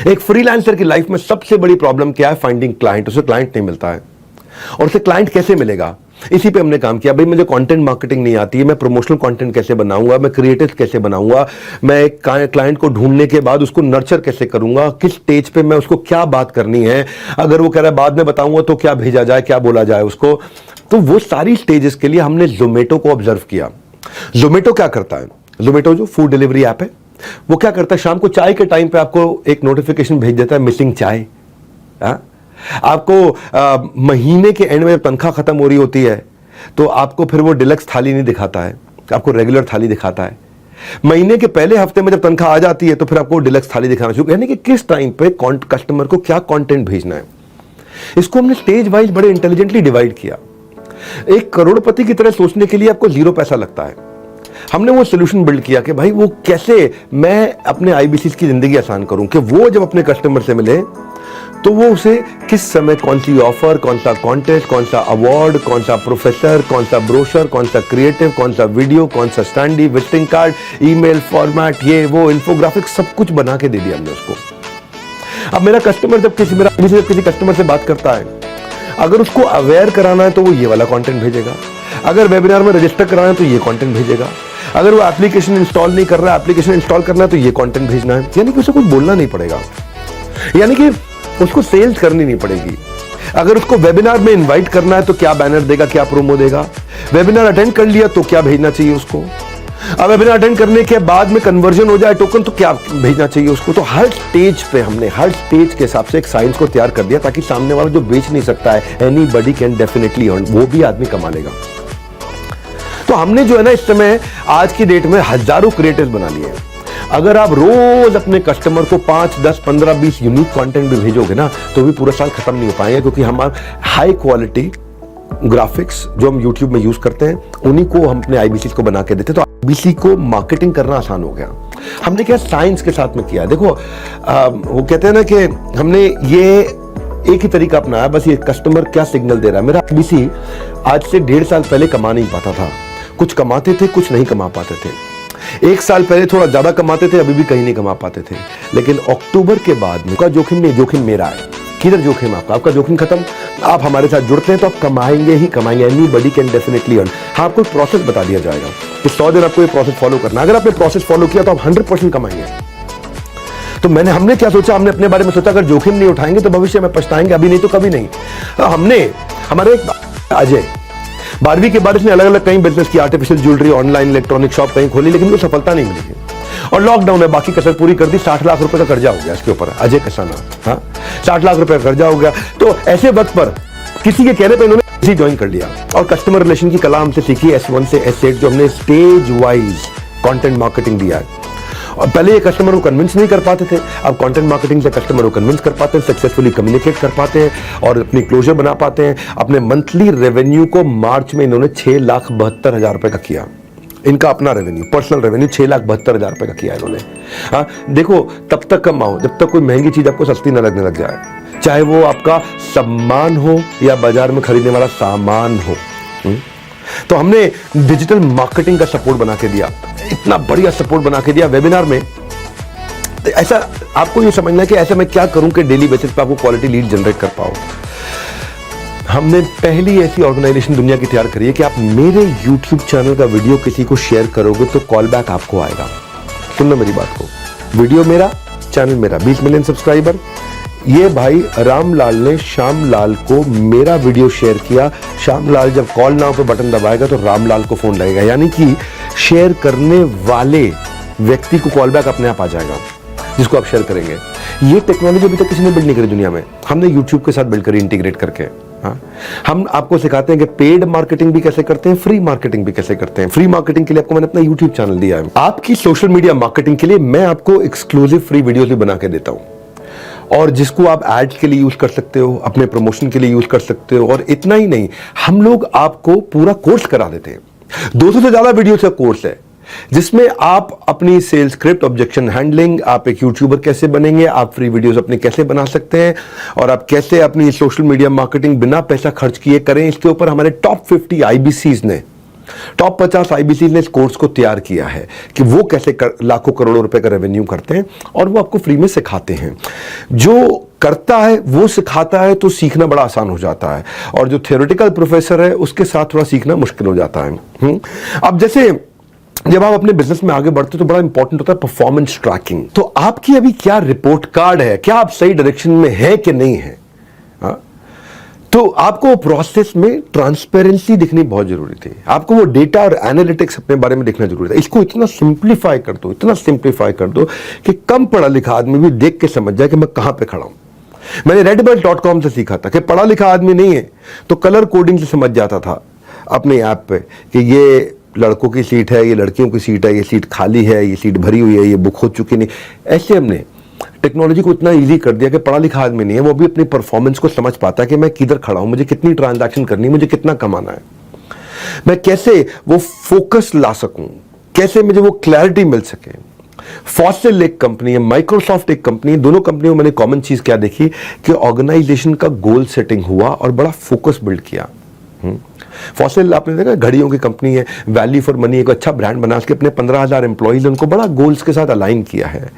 एक फ्रीलांसर की लाइफ में सबसे बड़ी प्रॉब्लम क्या है, फाइंडिंग क्लाइंट। उसे क्लाइंट नहीं मिलता है और उसे क्लाइंट कैसे मिलेगा, इसी पे हमने काम किया। भाई मुझे कंटेंट मार्केटिंग नहीं आती है, मैं प्रमोशनल कंटेंट कैसे बनाऊंगा, मैं क्रिएटिव कैसे बनाऊंगा, मैं एक क्लाइंट को ढूंढने के बाद उसको नर्चर कैसे करूंगा, किस स्टेज पे मैं उसको क्या बात करनी है, अगर वो कह रहा है बाद में बताऊंगा तो क्या भेजा जाए, क्या बोला जाए उसको। तो वो सारी स्टेजेस के लिए हमने जोमेटो को ऑब्जर्व किया। जोमेटो क्या करता है, जोमेटो जो फूड डिलीवरी ऐप है वो क्या करता है, शाम को चाय के टाइम पे आपको एक नोटिफिकेशन भेज देता है, मिसिंग चाय। आपको महीने के एंड में जब तनख्वाह खत्म हो रही होती है तो आपको फिर वो डिलक्स थाली नहीं दिखाता है, आपको रेगुलर थाली दिखाता है। महीने के पहले हफ्ते में जब तनख्वाह आ जाती है तो फिर आपको डिलक्स थाली दिखाना शुरू, यानी कि किस टाइम पे कस्टमर को क्या कंटेंट भेजना है। इसको हमने स्टेज वाइज बड़े इंटेलिजेंटली डिवाइड किया। एक करोड़पति की तरह सोचने के लिए आपको 0 पैसा लगता है। हमने वो सोल्यूशन बिल्ड किया कि भाई वो कैसे मैं अपने IBCs की जिंदगी आसान करूं, कि वो जब अपने कस्टमर से मिले तो वो उसे किस समय कौन सी ऑफर, कौन सा कॉन्टेस्ट, कौन सा अवार्ड, कौन सा प्रोफेसर, कौन सा ब्रोशर, कौन सा क्रिएटिव, कौन सा वीडियो, कौन सा standee, visiting card, email format, ये वो इन्फोग्राफिक सब कुछ बना के दे दिया हमने उसको। अब मेरा कस्टमर जब किसी कस्टमर से बात करता है, अगर उसको अवेयर कराना है तो वो ये वाला कंटेंट भेजेगा, अगर वेबिनार में रजिस्टर कराना है तो ये कंटेंट भेजेगा, अगर वो एप्लीकेशन इंस्टॉल नहीं कर रहा है, एप्लीकेशन इंस्टॉल करना है तो ये कंटेंट भेजना है। यानी कि उसे कुछ बोलना नहीं पड़ेगा, यानी कि उसको सेल्स करनी नहीं पड़ेगी। अगर उसको वेबिनार में इनवाइट करना है तो क्या बैनर देगा, क्या प्रोमो देगा, वेबिनार अटेंड कर लिया तो क्या भेजना चाहिए उसको, अब वेबिनार अटेंड करने के बाद में कन्वर्जन हो जाए टोकन तो क्या भेजना चाहिए उसको। तो हर स्टेज पे हमने हर स्टेज के हिसाब से एक साइंस को तैयार कर दिया ताकि सामने वाला जो बेच नहीं सकता है, एनीबॉडी कैन डेफिनेटली अर्न, वो भी आदमी कमा लेगा। तो हमने जो है ना इस समय आज की डेट में हजारों क्रिएटर्स बना लिए हैं। अगर आप रोज अपने कस्टमर को 5, 10, 15, 20 यूनिक कंटेंट भी भेजोगे ना तो भी पूरा साल खत्म नहीं हो पाएंगे, क्योंकि हमारा हाई क्वालिटी ग्राफिक्स जो हम YouTube में यूज करते हैं उन्हीं को हम अपने IBC को बना के देते हैं। तो IBC को मार्केटिंग करना आसान हो गया। हमने क्या साइंस के साथ में किया। देखो वो कहते हैं ना कि हमने ये एक ही तरीका अपनाया, बस ये कस्टमर क्या सिग्नल दे रहा है। मेरा IBC आज से 1.5 साल पहले कमा नहीं पाता था। कुछ कमाते थे, कुछ नहीं कमा पाते थे। 1 साल पहले थोड़ा ज्यादा कमाते थे, अभी भी कहीं नहीं कमा पाते थे। लेकिन अक्टूबर के बाद में जोखिम नहीं, जोखिम मेरा है। किधर जोखिम आपका? आपका जोखिम खत्म। आप हमारे साथ जुड़ते हैं तो आप कमाएंगे ही कमाएंगे। Anybody can definitely earn. हाँ, आपको प्रोसेस बता दिया जाएगा कि 100 दिन आपको ये प्रोसेस फॉलो करना। अगर आपने प्रोसेस फॉलो किया तो आप 100% कमाएंगे। तो हमने क्या सोचा, हमने अपने बारे में सोचा अगर जोखिम नहीं उठाएंगे तो भविष्य में पछताएंगे, अभी नहीं तो कभी नहीं। हमारे अजय 12वीं के बाद इसने अलग अलग कई बिजनेस की, artificial jewellery, online electronic shop कहीं खोली, लेकिन वो सफलता नहीं मिली। और लॉकडाउन में बाकी कसर पूरी कर दी। 60 लाख रुपए का कर्जा हो गया इसके ऊपर, अजय कसाना। हाँ, 60 लाख रुपए का कर्जा हो गया। तो ऐसे वक्त पर किसी के कहने पर इन्होंने ज्वाइन कर लिया और कस्टमर रिलेशन की कला हमसे सीखी। S1 से S8 जो हमने स्टेज वाइज कंटेंट मार्केटिंग दिया है। और पहले ये कस्टमर को कन्विंस नहीं कर पाते थे, अब कंटेंट मार्केटिंग से कस्टमर को कन्विंस कर पाते हैं, सक्सेसफुली कम्युनिकेट कर पाते हैं और अपनी क्लोजर बना पाते हैं। अपने मंथली रेवेन्यू को मार्च में इन्होंने 6,72,000 रुपए का किया। इनका अपना रेवेन्यू, पर्सनल रेवेन्यू 6,72,000 रुपए का किया इन्होंने। हाँ, देखो तब तक कमाओ जब तक कोई महंगी चीज आपको सस्ती ना लगने लग जाए, चाहे वो आपका सम्मान हो या बाजार में खरीदने वाला सामान हो। तो हमने डिजिटल मार्केटिंग का सपोर्ट बना के दिया, इतना बढ़िया सपोर्ट बना के दिया वेबिनार में। ऐसा आपको ये समझना है कि ऐसा मैं क्या करूं कि डेली बेसिस पे आपको क्वालिटी लीड जनरेट कर पाओ। हमने पहली ऐसी ऑर्गेनाइजेशन दुनिया की तैयार करी है कि आप मेरे YouTube चैनल का वीडियो किसी को शेयर करोगे तो कॉल बैक आपको आएगा। सुनना मेरी बात को, वीडियो मेरा, चैनल मेरा, 20 मिलियन सब्सक्राइबर। ये भाई रामलाल ने श्यामलाल को मेरा वीडियो शेयर किया। श्यामलाल जब कॉल नाउ पे बटन दबाएगा तो रामलाल को फोन लगेगा, यानी कि शेयर करने वाले व्यक्ति को कॉल बैक अपने आप आ जाएगा जिसको आप शेयर करेंगे। ये टेक्नोलॉजी अभी तक किसी ने बिल्ड नहीं करी दुनिया में, हमने YouTube के साथ बिल्ड करी, इंटीग्रेट करके। हाँ, हम आपको सिखाते हैं कि पेड मार्केटिंग भी कैसे करते हैं, फ्री मार्केटिंग भी कैसे करते हैं। फ्री मार्केटिंग के लिए आपको मैंने अपना YouTube चैनल दिया है। आपकी सोशल मीडिया मार्केटिंग के लिए मैं आपको एक्सक्लूसिव फ्री वीडियोस भी बना के देता हूं और जिसको आप एड्स के लिए यूज कर सकते हो, अपने प्रमोशन के लिए यूज कर सकते हो। और इतना ही नहीं, हम लोग आपको पूरा कोर्स करा देते हैं। 200 से ज्यादा वीडियो का कोर्स है जिसमें आप अपनी सेल्स स्क्रिप्ट, ऑब्जेक्शन हैंडलिंग, आप एक यूट्यूबर कैसे बनेंगे, आप फ्री वीडियोस अपने कैसे बना सकते हैं और आप कैसे अपनी सोशल मीडिया मार्केटिंग बिना पैसा खर्च किए करें। इसके ऊपर हमारे टॉप 50 IBCs ने, टॉप 50 IBCs ने इस कोर्स को तैयार किया है कि वो कैसे लाखों करोड़ों रुपए का रेवेन्यू करते हैं और वो आपको फ्री में सिखाते हैं। जो करता है वो सिखाता है तो सीखना बड़ा आसान हो जाता है, और जो थ्योरेटिकल प्रोफेसर है उसके साथ थोड़ा सीखना मुश्किल हो जाता है। अब जैसे जब आप अपने बिजनेस में आगे बढ़ते तो बड़ा इंपॉर्टेंट होता है परफॉर्मेंस ट्रैकिंग। तो आपकी अभी क्या रिपोर्ट कार्ड है, क्या आप सही डायरेक्शन में है कि नहीं है। तो आपको प्रोसेस में ट्रांसपेरेंसी दिखनी बहुत जरूरी थी। आपको वो डेटा और एनालिटिक्स अपने बारे में देखना जरूरी था। इसको इतना सिंप्लीफाई कर दो, इतना सिंप्लीफाई कर दो कि कम पढ़ा लिखा आदमी भी देख के समझ जाए कि मैं कहां पे खड़ा हूं। मैंने redbelt.com से सीखा था कि पढ़ा लिखा आदमी नहीं है तो कलर कोडिंग से समझ जाता था अपने ऐप पे कि ये लड़कों की सीट है, ये लड़कियों की सीट है, ये सीट खाली है, ये सीट भरी हुई है, ये बुक हो चुकी नहीं। ऐसे हमने टेक्नोलॉजी को इतना इजी कर दिया कि पढ़ा लिखा आदमी नहीं है वो भी अपनी परफॉर्मेंस को समझ पाता है कि मैं किधर खड़ा हूं, मुझे कितनी ट्रांजैक्शन करनी है, मुझे कितना कमाना है, मैं कैसे वो फोकस ला सकूं, कैसे मुझे वो क्लैरिटी मिल सके। फॉसिल एक कंपनी है, माइक्रोसॉफ्ट एक कंपनी है। दोनों कंपनियों में मैंने कॉमन चीज क्या देखी कि ऑर्गेनाइजेशन का गोल सेटिंग हुआ और बड़ा फोकस बिल्ड किया। फॉसिल आपने देखा घड़ियों की कंपनी है, वैल्यू फॉर मनी एक अच्छा ब्रांड बना के अपने 15,000 एम्प्लॉइज उनको बड़ा गोल्स के साथ अलाइन किया है।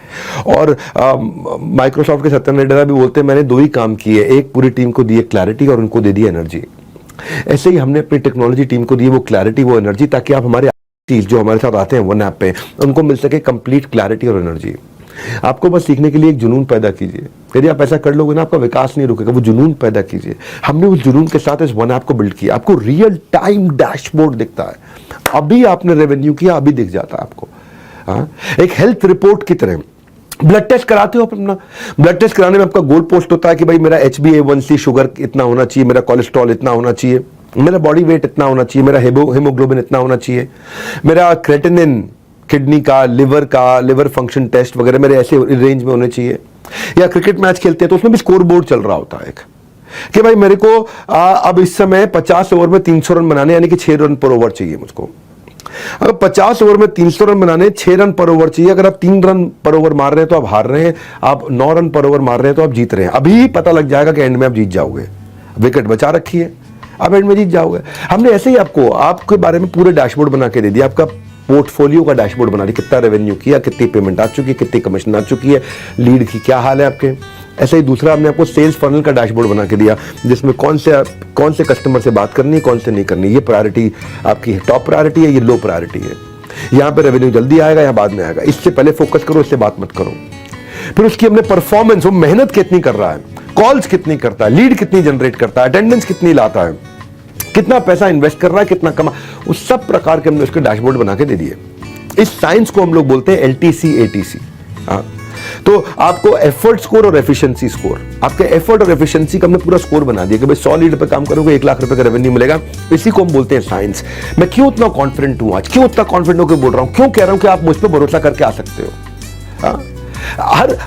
और माइक्रोसॉफ्ट के सत्या नाडेला भी बोलते हैं मैंने 2 ही काम किए, एक पूरी टीम को दी क्लैरिटी और उनको दे दी एनर्जी। ऐसे ही हमने अपनी टेक्नोलॉजी टीम को दी वो क्लैरिटी, वो एनर्जी, ताकि आप हमारे चीज जो हमारे साथ आते हैं वन ऐप पे उनको मिल सके कंप्लीट क्लैरिटी और एनर्जी। आपको बस सीखने के लिए एक जुनून पैदा कीजिए। यदि आप ऐसा कर लोगे ना आपका विकास नहीं रुकेगा, वो जुनून पैदा कीजिए। हमने उस जुनून के साथ इस वन ऐप को बिल्ड किया। आपको रियल टाइम डैशबोर्ड दिखता है, अभी आपने रेवेन्यू किया अभी दिख जाता है आपको। हाँ, एक हेल्थ रिपोर्ट की तरह। ब्लड टेस्ट कराते हो अपना, ब्लड टेस्ट कराने में आपका गोल पोस्ट होता है कि भाई मेरा HbA1c शुगर इतना होना चाहिए, मेरा कोलेस्ट्रॉल इतना होना चाहिए, मेरा बॉडी वेट इतना होना चाहिए, मेरा हेमोग्लोबिन इतना होना चाहिए, मेरा क्रेटिनिन किडनी का, लिवर फंक्शन टेस्ट वगैरह मेरे ऐसे रेंज में होने चाहिए। या क्रिकेट मैच खेलते हैं तो उसमें भी स्कोर बोर्ड चल रहा होता है एक कि भाई मेरे को अब इस समय 50 ओवर में 300 रन बनाने, यानी कि 6 रन पर ओवर चाहिए मुझको। अगर 50 ओवर में 300 रन बनाने 6 रन पर ओवर चाहिए, अगर आप 3 रन पर ओवर मार रहे हैं तो आप हार रहे हैं, आप 9 रन पर ओवर मार रहे हैं तो आप जीत रहे हैं। अभी पता लग जाएगा कि एंड में आप जीत जाओगे, विकेट बचा रखी है, आप एंड में जीत जाओगे। हमने ऐसे ही आपके बारे में पूरे डैशबोर्ड बना के दे दिया, आपका पोर्टफोलियो का डैशबोर्ड बना दिया, कितना रेवेन्यू किया, कितनी पेमेंट आ चुकी है, कितनी कमीशन आ चुकी है, लीड की क्या हाल है आपके। ऐसे ही दूसरा हमने आपको सेल्स फनल का डैशबोर्ड बना के दिया, जिसमें कौन से कस्टमर से बात करनी है, कौन से नहीं करनी, ये प्रायोरिटी आपकी है, टॉप प्रायोरिटी है, ये लो प्रायोरिटी है, यहाँ पे रेवेन्यू जल्दी आएगा या बाद में आएगा, इससे पहले फोकस करो, इससे बात मत करो। फिर उसकी हमने परफॉर्मेंस, वो मेहनत कितनी कर रहा है, कॉल्स कितनी करता है, लीड कितनी जनरेट करता है, अटेंडेंस कितनी लाता है, कितना पैसा इन्वेस्ट कर रहा है, कितना कमा, उस सब प्रकार के हमने उसके डैशबोर्ड बना के दे दिए। इस साइंस को हम लोग बोलते हैं LTC ATC। तो आपको एफर्ट स्कोर और एफिशिएंसी स्कोर, आपके एफर्ट और एफिशिएंसी का हमने पूरा स्कोर बना दिया कि भाई 100 लीड पे काम करोगे 1 लाख रुपए का रेवेन्यू मिलेगा। इसी को हम बोलते हैं साइंस। मैं क्यों इतना कॉन्फिडेंट हूं आज, क्यों इतना कॉन्फिडेंट होकर बोल रहा हूं, क्यों कह रहा हूं कि आप मुझ पर भरोसा करके आ सकते हो।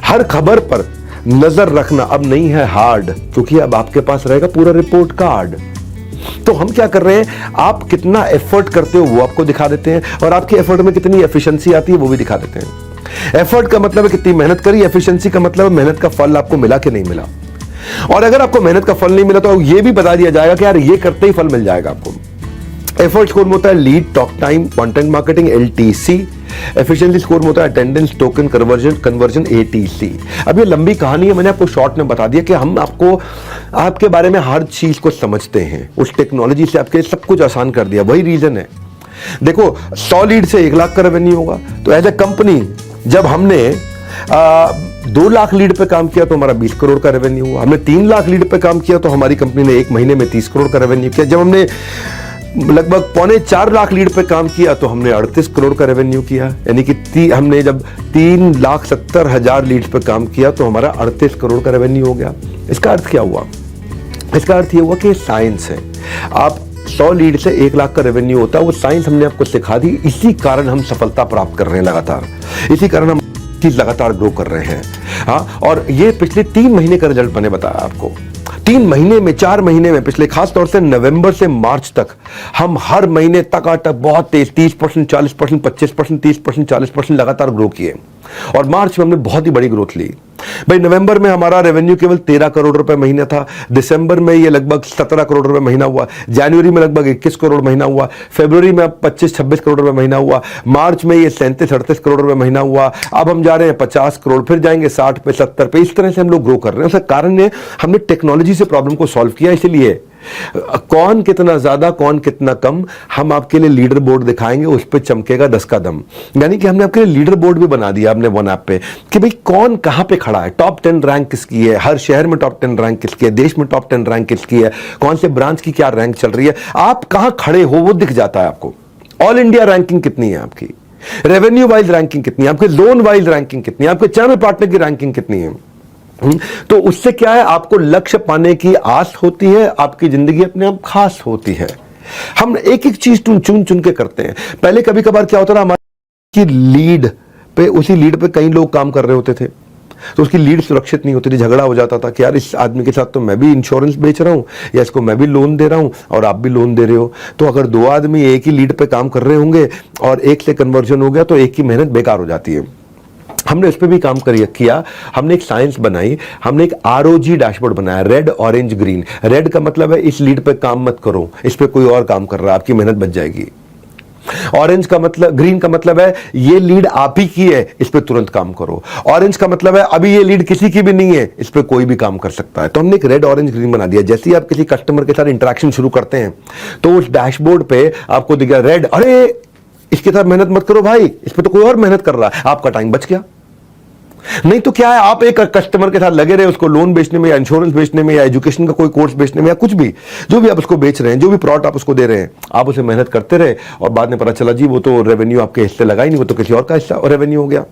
हर खबर पर नजर रखना अब नहीं है हार्ड, क्योंकि अब आपके पास रहेगा पूरा रिपोर्ट कार्ड। तो हम क्या कर रहे हैं, आप कितना एफर्ट करते हो वो आपको दिखा देते हैं, और आपके एफर्ट में कितनी एफिशिएंसी आती है वो भी दिखा देते हैं। एफर्ट का मतलब है कितनी मेहनत करी, एफिशिएंसी का मतलब है मेहनत का फल आपको मिला कि नहीं मिला। और अगर आपको मेहनत का फल नहीं मिला तो ये भी बता दिया जाएगा कि यार ये करते ही फल मिल जाएगा आपको। एफर्ट स्कोर में होता है lead, talk time, content marketing LTC। Efficiency score में होता है अटेंडेंस, टोकन कन्वर्जन ATC। अब ये लंबी कहानी है, मैंने आपको शॉर्ट में बता दिया कि हम आपको आपके बारे में हर चीज को समझते हैं, उस टेक्नोलॉजी से आपके सब कुछ आसान कर दिया। वही रीजन है, देखो 100 लीड से 1 लाख का रेवेन्यू होगा, तो एज ए कंपनी जब हमने 2 लाख लीड पे काम किया तो हमारा 20 करोड़ का रेवेन्यू हुआ। हमने 3 लाख लीड पे काम किया तो हमारी कंपनी ने 1 महीने में 30 करोड़ का रेवेन्यू किया। जब हमने लगभग 3.25 लाख लीड पे काम किया तो हमने 38 करोड़ का रेवेन्यू किया। यानी कि हमने जब 3,70,000 लीड पे काम किया तो हमारा 38 करोड़ का रेवेन्यू हो गया। इसका अर्थ क्या हुआ? इसका अर्थ ये हुआ कि साइंस है। आप 100 लीड से 1 लाख का रेवेन्यू होता है, वो साइंस हमने आपको सिखा दी। इसी कारण हम सफलता प्राप्त कर रहे हैं लगातार, इसी कारण हम लगातार ग्रो कर रहे हैं। हाँ, और ये पिछले 3 महीने का रिजल्ट मैंने बताया आपको। 3 महीने में, 4 महीने में, पिछले खास तौर से नवंबर से मार्च तक हम हर महीने टकाटक बहुत तेज 30%, 40%, 25%, 30%, 40% लगातार ग्रो किए। और मार्च में हमने बहुत ही बड़ी ग्रोथ ली। भाई नवंबर में हमारा रेवेन्यू केवल 13 करोड़ रुपए महीना था, दिसंबर में ये लगभग 17 करोड़ रुपए महीना हुआ, जनवरी में लगभग 21 करोड़ महीना हुआ, फरवरी में अब 25-26 करोड़ रुपए महीना हुआ, मार्च में ये 37-38 करोड़ रुपए महीना हुआ। अब हम जा रहे हैं 50 करोड़, फिर जाएंगे 60 पे, 70 पे। इस तरह से हम लोग ग्रो कर रहे हैं। उसका कारण है हमने टेक्नोलॉजी से प्रॉब्लम को सॉल्व किया। इसलिए कौन कितना ज्यादा, कौन कितना कम, हम आपके लिए लीडर बोर्ड दिखाएंगे, उस पर चमकेगा 10 का दम। यानी कि हमने आपके लिए लीडर बोर्ड भी बना दिया अपने वन ऐप पे कि भाई कौन कहां पे खड़ा है, टॉप 10 रैंक किसकी है, हर शहर में टॉप 10 रैंक किसकी है, देश में टॉप 10 रैंक किसकी है, कौन से ब्रांच की क्या रैंक चल रही है, आप कहां खड़े हो वो दिख जाता है आपको। ऑल इंडिया रैंकिंग कितनी है आपकी, रेवेन्यू वाइज रैंकिंग कितनी है आपके, लोन वाइज रैंकिंग कितनी है आपके, चैनल पार्टनर की रैंकिंग कितनी है। तो उससे क्या है, आपको लक्ष्य पाने की आस होती है, आपकी जिंदगी अपने आप खास होती है। हम एक एक चीज चुन चुन के करते हैं। पहले कभी कभार क्या होता था, हमारी लीड पे, उसी लीड पे कई लोग काम कर रहे होते थे, तो उसकी लीड सुरक्षित नहीं होती थी, झगड़ा हो जाता था कि यार इस आदमी के साथ तो मैं भी इंश्योरेंस बेच रहा हूं, या इसको मैं भी लोन दे रहा हूं और आप भी लोन दे रहे हो। तो अगर 2 आदमी एक ही लीड पे काम कर रहे होंगे और एक से कन्वर्जन हो गया तो एक की मेहनत बेकार हो जाती है। हमने इस पे भी काम किया। हमने एक साइंस बनाई, हमने एक ROG डैशबोर्ड बनाया, रेड ऑरेंज ग्रीन। रेड का मतलब है इस लीड पे काम मत करो, इस पे कोई और काम कर रहा है, आपकी मेहनत बच जाएगी। ऑरेंज का मतलब, ग्रीन का मतलब है ये लीड आप ही की है, इस पे तुरंत काम करो। ऑरेंज का मतलब है अभी ये लीड किसी की भी नहीं है, इस पे कोई भी काम कर सकता है। तो हमने एक रेड ऑरेंज ग्रीन बना दिया। जैसे ही आप किसी कस्टमर के साथ इंटरेक्शन शुरू करते हैं तो उस डैशबोर्ड पे आपको दिखेगा रेड, अरे इसके साथ मेहनत मत करो भाई, इस पे तो कोई और मेहनत कर रहा है, आपका टाइम बच गया। नहीं तो क्या है, आप एक कस्टमर के साथ लगे रहे, उसको लोन बेचने में या इंश्योरेंस बेचने में या एजुकेशन का कोई कोर्स बेचने में या कुछ भी, जो भी आप उसको बेच रहे हैं, जो भी प्रोडक्ट आप उसको दे रहे हैं, आप उसे मेहनत करते रहे और बाद में पता चला जी वो तो रेवेन्यू आपके हिस्से लगा ही नहीं, वो तो किसी और का हिस्सा और रेवेन्यू हो गया।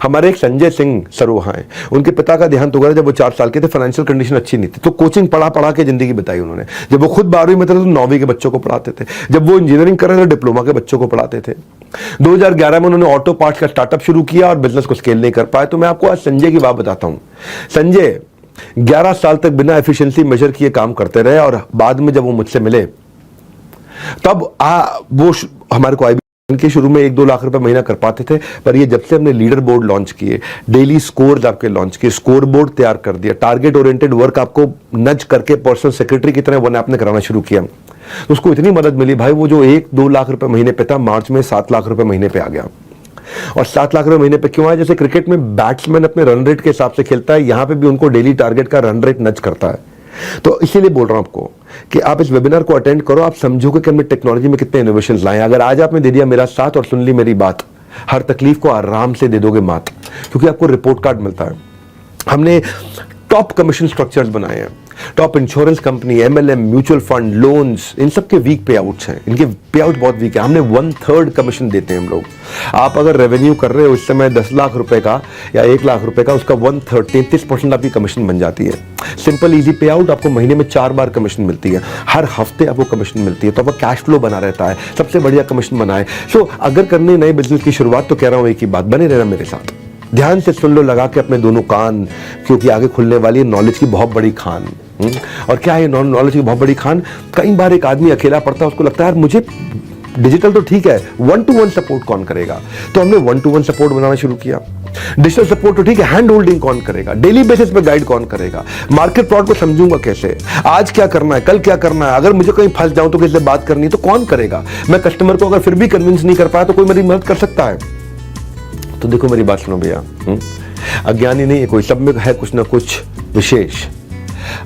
हमारे एक संजय सिंह सर वहां हैं, उनके पिता का देहांत हो गया जब वो 4 साल के थे, फाइनेंशियल कंडीशन अच्छी नहीं थी, तो कोचिंग पढ़ा के जिंदगी बिताई उन्होंने। जब वो खुद 12वीं में थे तो 9वीं के बच्चों को पढ़ाते थे, जब वो इंजीनियरिंग कर रहे थे डिप्लोमा के बच्चों को पढ़ाते थे। 2011 में उन्होंने ऑटो पार्ट्स का स्टार्टअप शुरू किया और बिजनेस को स्केल नहीं कर पाए। तो मैं आपको आज संजय की बात बताता हूं। संजय 11 साल तक बिना एफिशिएंसी मेजर किए काम करते रहे और बाद में जब वो मुझसे मिले तब वो हमारे को के शुरू में 1-2 लाख रुपए महीना कर पाते थे, पर ये जब से हमने लीडर बोर्ड लॉन्च किए, डेली स्कोर्स आपके लॉन्च किए, स्कोर बोर्ड तैयार कर दिया, टारगेट ओरिएंटेड वर्क आपको नज करके पर्सनल सेक्रेटरी की तरह वन आपने कराना शुरू किया, तो उसको इतनी मदद मिली भाई, वो जो 1-2 लाख रुपए महीने पे था मार्च में 7 लाख रुपए महीने पे आ गया। और 7 लाख रुपए महीने पे क्यों आया? जैसे क्रिकेट में बैट्समैन अपने रन रेट के हिसाब से खेलता है, यहां पे भी उनको डेली टारगेट का रन रेट नच करता है। तो इसीलिए बोल रहा हूं आपको कि आप इस वेबिनार को अटेंड करो, आप समझोगे कि हमने टेक्नोलॉजी में कितने इनोवेशन लाए। अगर आज आपने दे दिया मेरा साथ और सुन ली मेरी बात, हर तकलीफ को आराम से दे दोगे मात, क्योंकि आपको रिपोर्ट कार्ड मिलता है। हमने टॉप कमीशन स्ट्रक्चर्स बनाए हैं, top insurance company, MLM, mutual fund, loans, इन सब के वीक पे आउट्स हैं, इनके पे आउट बहुत वीक है। हमने 1/3 कमीशन देते हैं हम लोग। आप अगर रेवेन्यू कर रहे हो इस समय 10 लाख रुपए का या 1 लाख रुपए का, उसका 1/3 33% आपकी कमीशन बन जाती है। सिंपल इजी पे आउट, आपको महीने में 4 बार कमीशन मिलती है, हर हफ्ते आपको कमीशन मिलती है, तो आपका कैश फ्लो बना रहता है, सबसे बढ़िया कमीशन बनाए। सो अगर करनी नए बिजनेस की शुरुआत, तो कह रहा हूं एक ही बात, बने रहना मेरे साथ, ध्यान से सुन लो लगा के अपने दोनों कान, क्योंकि आगे खुलने वाली है नॉलेज की बहुत बड़ी खान। और क्या है नॉलेज की बहुत बड़ी खान? कई बार एक आदमी अकेला पड़ता है, उसको लगता है यार मुझे डिजिटल तो ठीक है, 1-to-1 सपोर्ट कौन करेगा? तो हमने 1-to-1 सपोर्ट बनाना शुरू किया। डिजिटल सपोर्ट तो ठीक है, हैंड होल्डिंग कौन करेगा? डेली बेसिस पे गाइड कौन करेगा? मार्केट प्लॉट को समझूंगा कैसे? आज क्या करना है, कल क्या करना है? अगर मुझे कहीं फंस जाऊं तो किसी से बात करनी है तो कौन करेगा? मैं कस्टमर को अगर फिर भी कन्विंस नहीं कर पाया तो कोई मेरी मदद कर सकता है? तो देखो मेरी बात सुनो भैया, अज्ञानी नहीं है कोई, सब में है कुछ ना कुछ विशेष।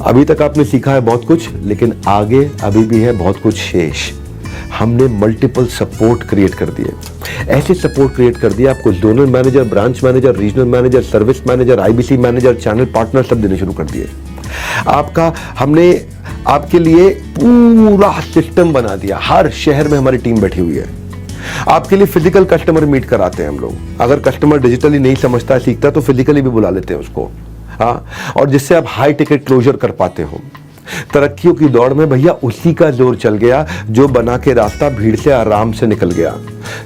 अभी तक आपने सीखा है बहुत कुछ, लेकिन आगे अभी भी है बहुत कुछ शेष। हमने मल्टीपल सपोर्ट क्रिएट कर दिए, ऐसे सपोर्ट क्रिएट कर दिया आपको zonal manager, branch manager, regional manager, service manager, IBC manager, channel partner सब देने शुरू कर दिए। हमने आपके लिए पूरा सिस्टम बना दिया, हर शहर में हमारी टीम बैठी हुई है। आपके लिए फिजिकल कस्टमर मीट कराते हैं हम लोग। अगर कस्टमर डिजिटली नहीं समझता सीखता तो फिजिकली भी बुला लेते हैं उसको, हाँ, और जिससे आप हाई टिकट क्लोजर कर पाते हो। तरक्कियों की दौड़ में भैया उसी का जोर चल गया जो बना के रास्ता भीड़ से आराम से निकल गया।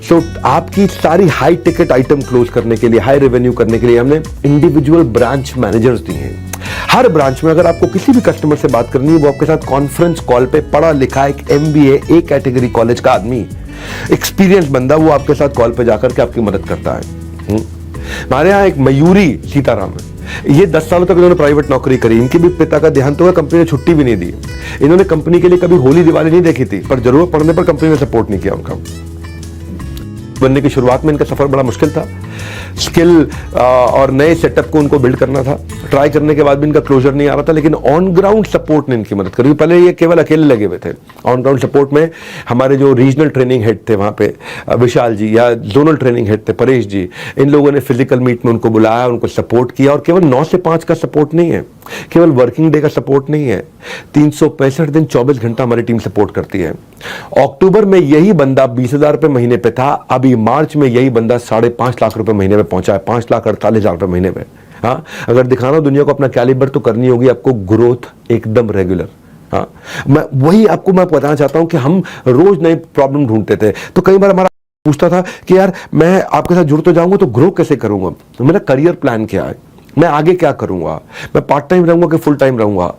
सो आपकी सारी हाई टिकट आइटम क्लोज करने के लिए, हाई रेवेन्यू करने के लिए हमने इंडिविजुअल ब्रांच मैनेजर्स दिए हैं। हर ब्रांच में अगर आपको किसी भी कस्टमर से बात करनी है, वो आपके साथ कॉन्फ्रेंस कॉल पे पढ़ा लिखा एक MBA A कैटेगरी कॉलेज का आदमी, एक्सपीरियंस बंदा, वो आपके साथ कॉल पे जाकर के आपकी मदद करता है। हमारे यहाँ एक मयूरी सीताराम है, ये 10 सालों तक इन्होंने प्राइवेट नौकरी करी, इनके भी पिता का देहांत हुआ, कंपनी ने छुट्टी भी नहीं दी। इन्होंने कंपनी के लिए कभी होली दिवाली नहीं देखी थी, पर जरूरत पड़ने पर कंपनी ने सपोर्ट नहीं किया उनका। बनने की शुरुआत में इनका सफर बड़ा मुश्किल था, स्किल और नए सेटअप को उनको बिल्ड करना था। ट्राई करने के बाद भी इनका क्लोजर नहीं आ रहा था, लेकिन ऑन ग्राउंड सपोर्ट ने इनकी मदद करी। पहले ये केवल अकेले लगे हुए थे। ऑन ग्राउंड सपोर्ट में हमारे जो रीजनल ट्रेनिंग हेड थे वहाँ पे विशाल जी, या जोनल ट्रेनिंग हेड थे परेश जी, इन लोगों ने फिजिकल मीट में उनको बुलाया, उनको सपोर्ट किया। और केवल 9 से 5 का सपोर्ट नहीं है, केवल वर्किंग डे का सपोर्ट नहीं है, 365 दिन 24 घंटा हमारी टीम सपोर्ट करती है। अक्टूबर में यही बंदा 20,000 रुपए महीने पे था, अभी मार्च में यही बंदा 5.5 लाख रुपए महीने में पहुंचा है, 5,48,000 रुपए महीने में। हाँ, अगर दिखाना दुनिया को अपना कैलिबर तो करनी होगी आपको ग्रोथ एकदम रेगुलर। हाँ, मैं बताना चाहता हूं कि हम रोज नए प्रॉब्लम ढूंढते थे, तो कई बार हमारा पूछता था कि यार मैं आपके साथ जुड़ तो जाऊंगा तो ग्रो कैसे करूंगा, तो मेरा करियर प्लान क्या है, मैं आगे क्या करूंगा, मैं पार्ट टाइम रहूंगा कि फुल टाइम रहूंगा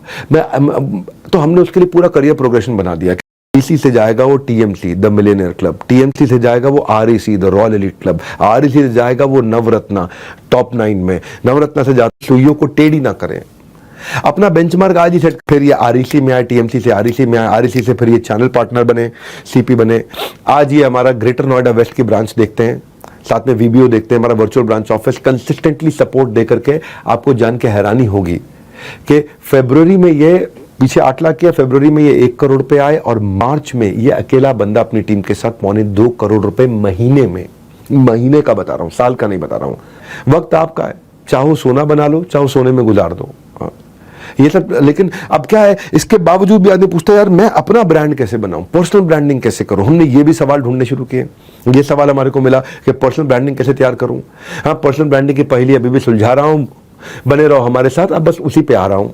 तो हमने उसके लिए पूरा करियर प्रोग्रेशन बना दिया। TC से जाएगा वो TMC the millionaire club, TMC से जाएगा वो REC the royal elite club, REC से जाएगा वो नवरत्ना टॉप 9 में, नवरत्ना से जाते सुइयों को टेढ़ी ना करें, अपना बेंचमार्क आज ही सेट। फिर ये REC में आए, TMC से REC में आए, REC से फिर ये चैनल पार्टनर बने, CP बने। आज ये हमारा ग्रेटर नोएडा वेस्ट की ब्रांच देखते हैं, साथ में VBO देखते हैं, हमारा virtual branch office consistently support दे करके आपको जान के हैरानी होगी कि फरवरी में ये पीछे 8 लाख किया, फरवरी में ये 1 करोड़ रुपए आए, और मार्च में ये अकेला बंदा अपनी टीम के साथ 2.25 करोड़ रुपए महीने में, महीने का बता रहा हूं, साल का नहीं बता रहा हूं। वक्त आपका है, चाहो सोना बना लो, चाहो सोने में गुजार दो। ये सब, लेकिन अब क्या है, इसके बावजूद भी आदमी पूछता है यार मैं अपना ब्रांड कैसे बनाऊं, पर्सनल ब्रांडिंग कैसे करूं। हमने ये भी सवाल ढूंढने शुरू किए। ये सवाल हमारे को मिला कि पर्सनल ब्रांडिंग कैसे तैयार करूं। हाँ, पर्सनल ब्रांडिंग की पहली अभी भी सुलझा रहा हूं, बने रहो हमारे साथ, अब बस उसी पे आ रहा हूं।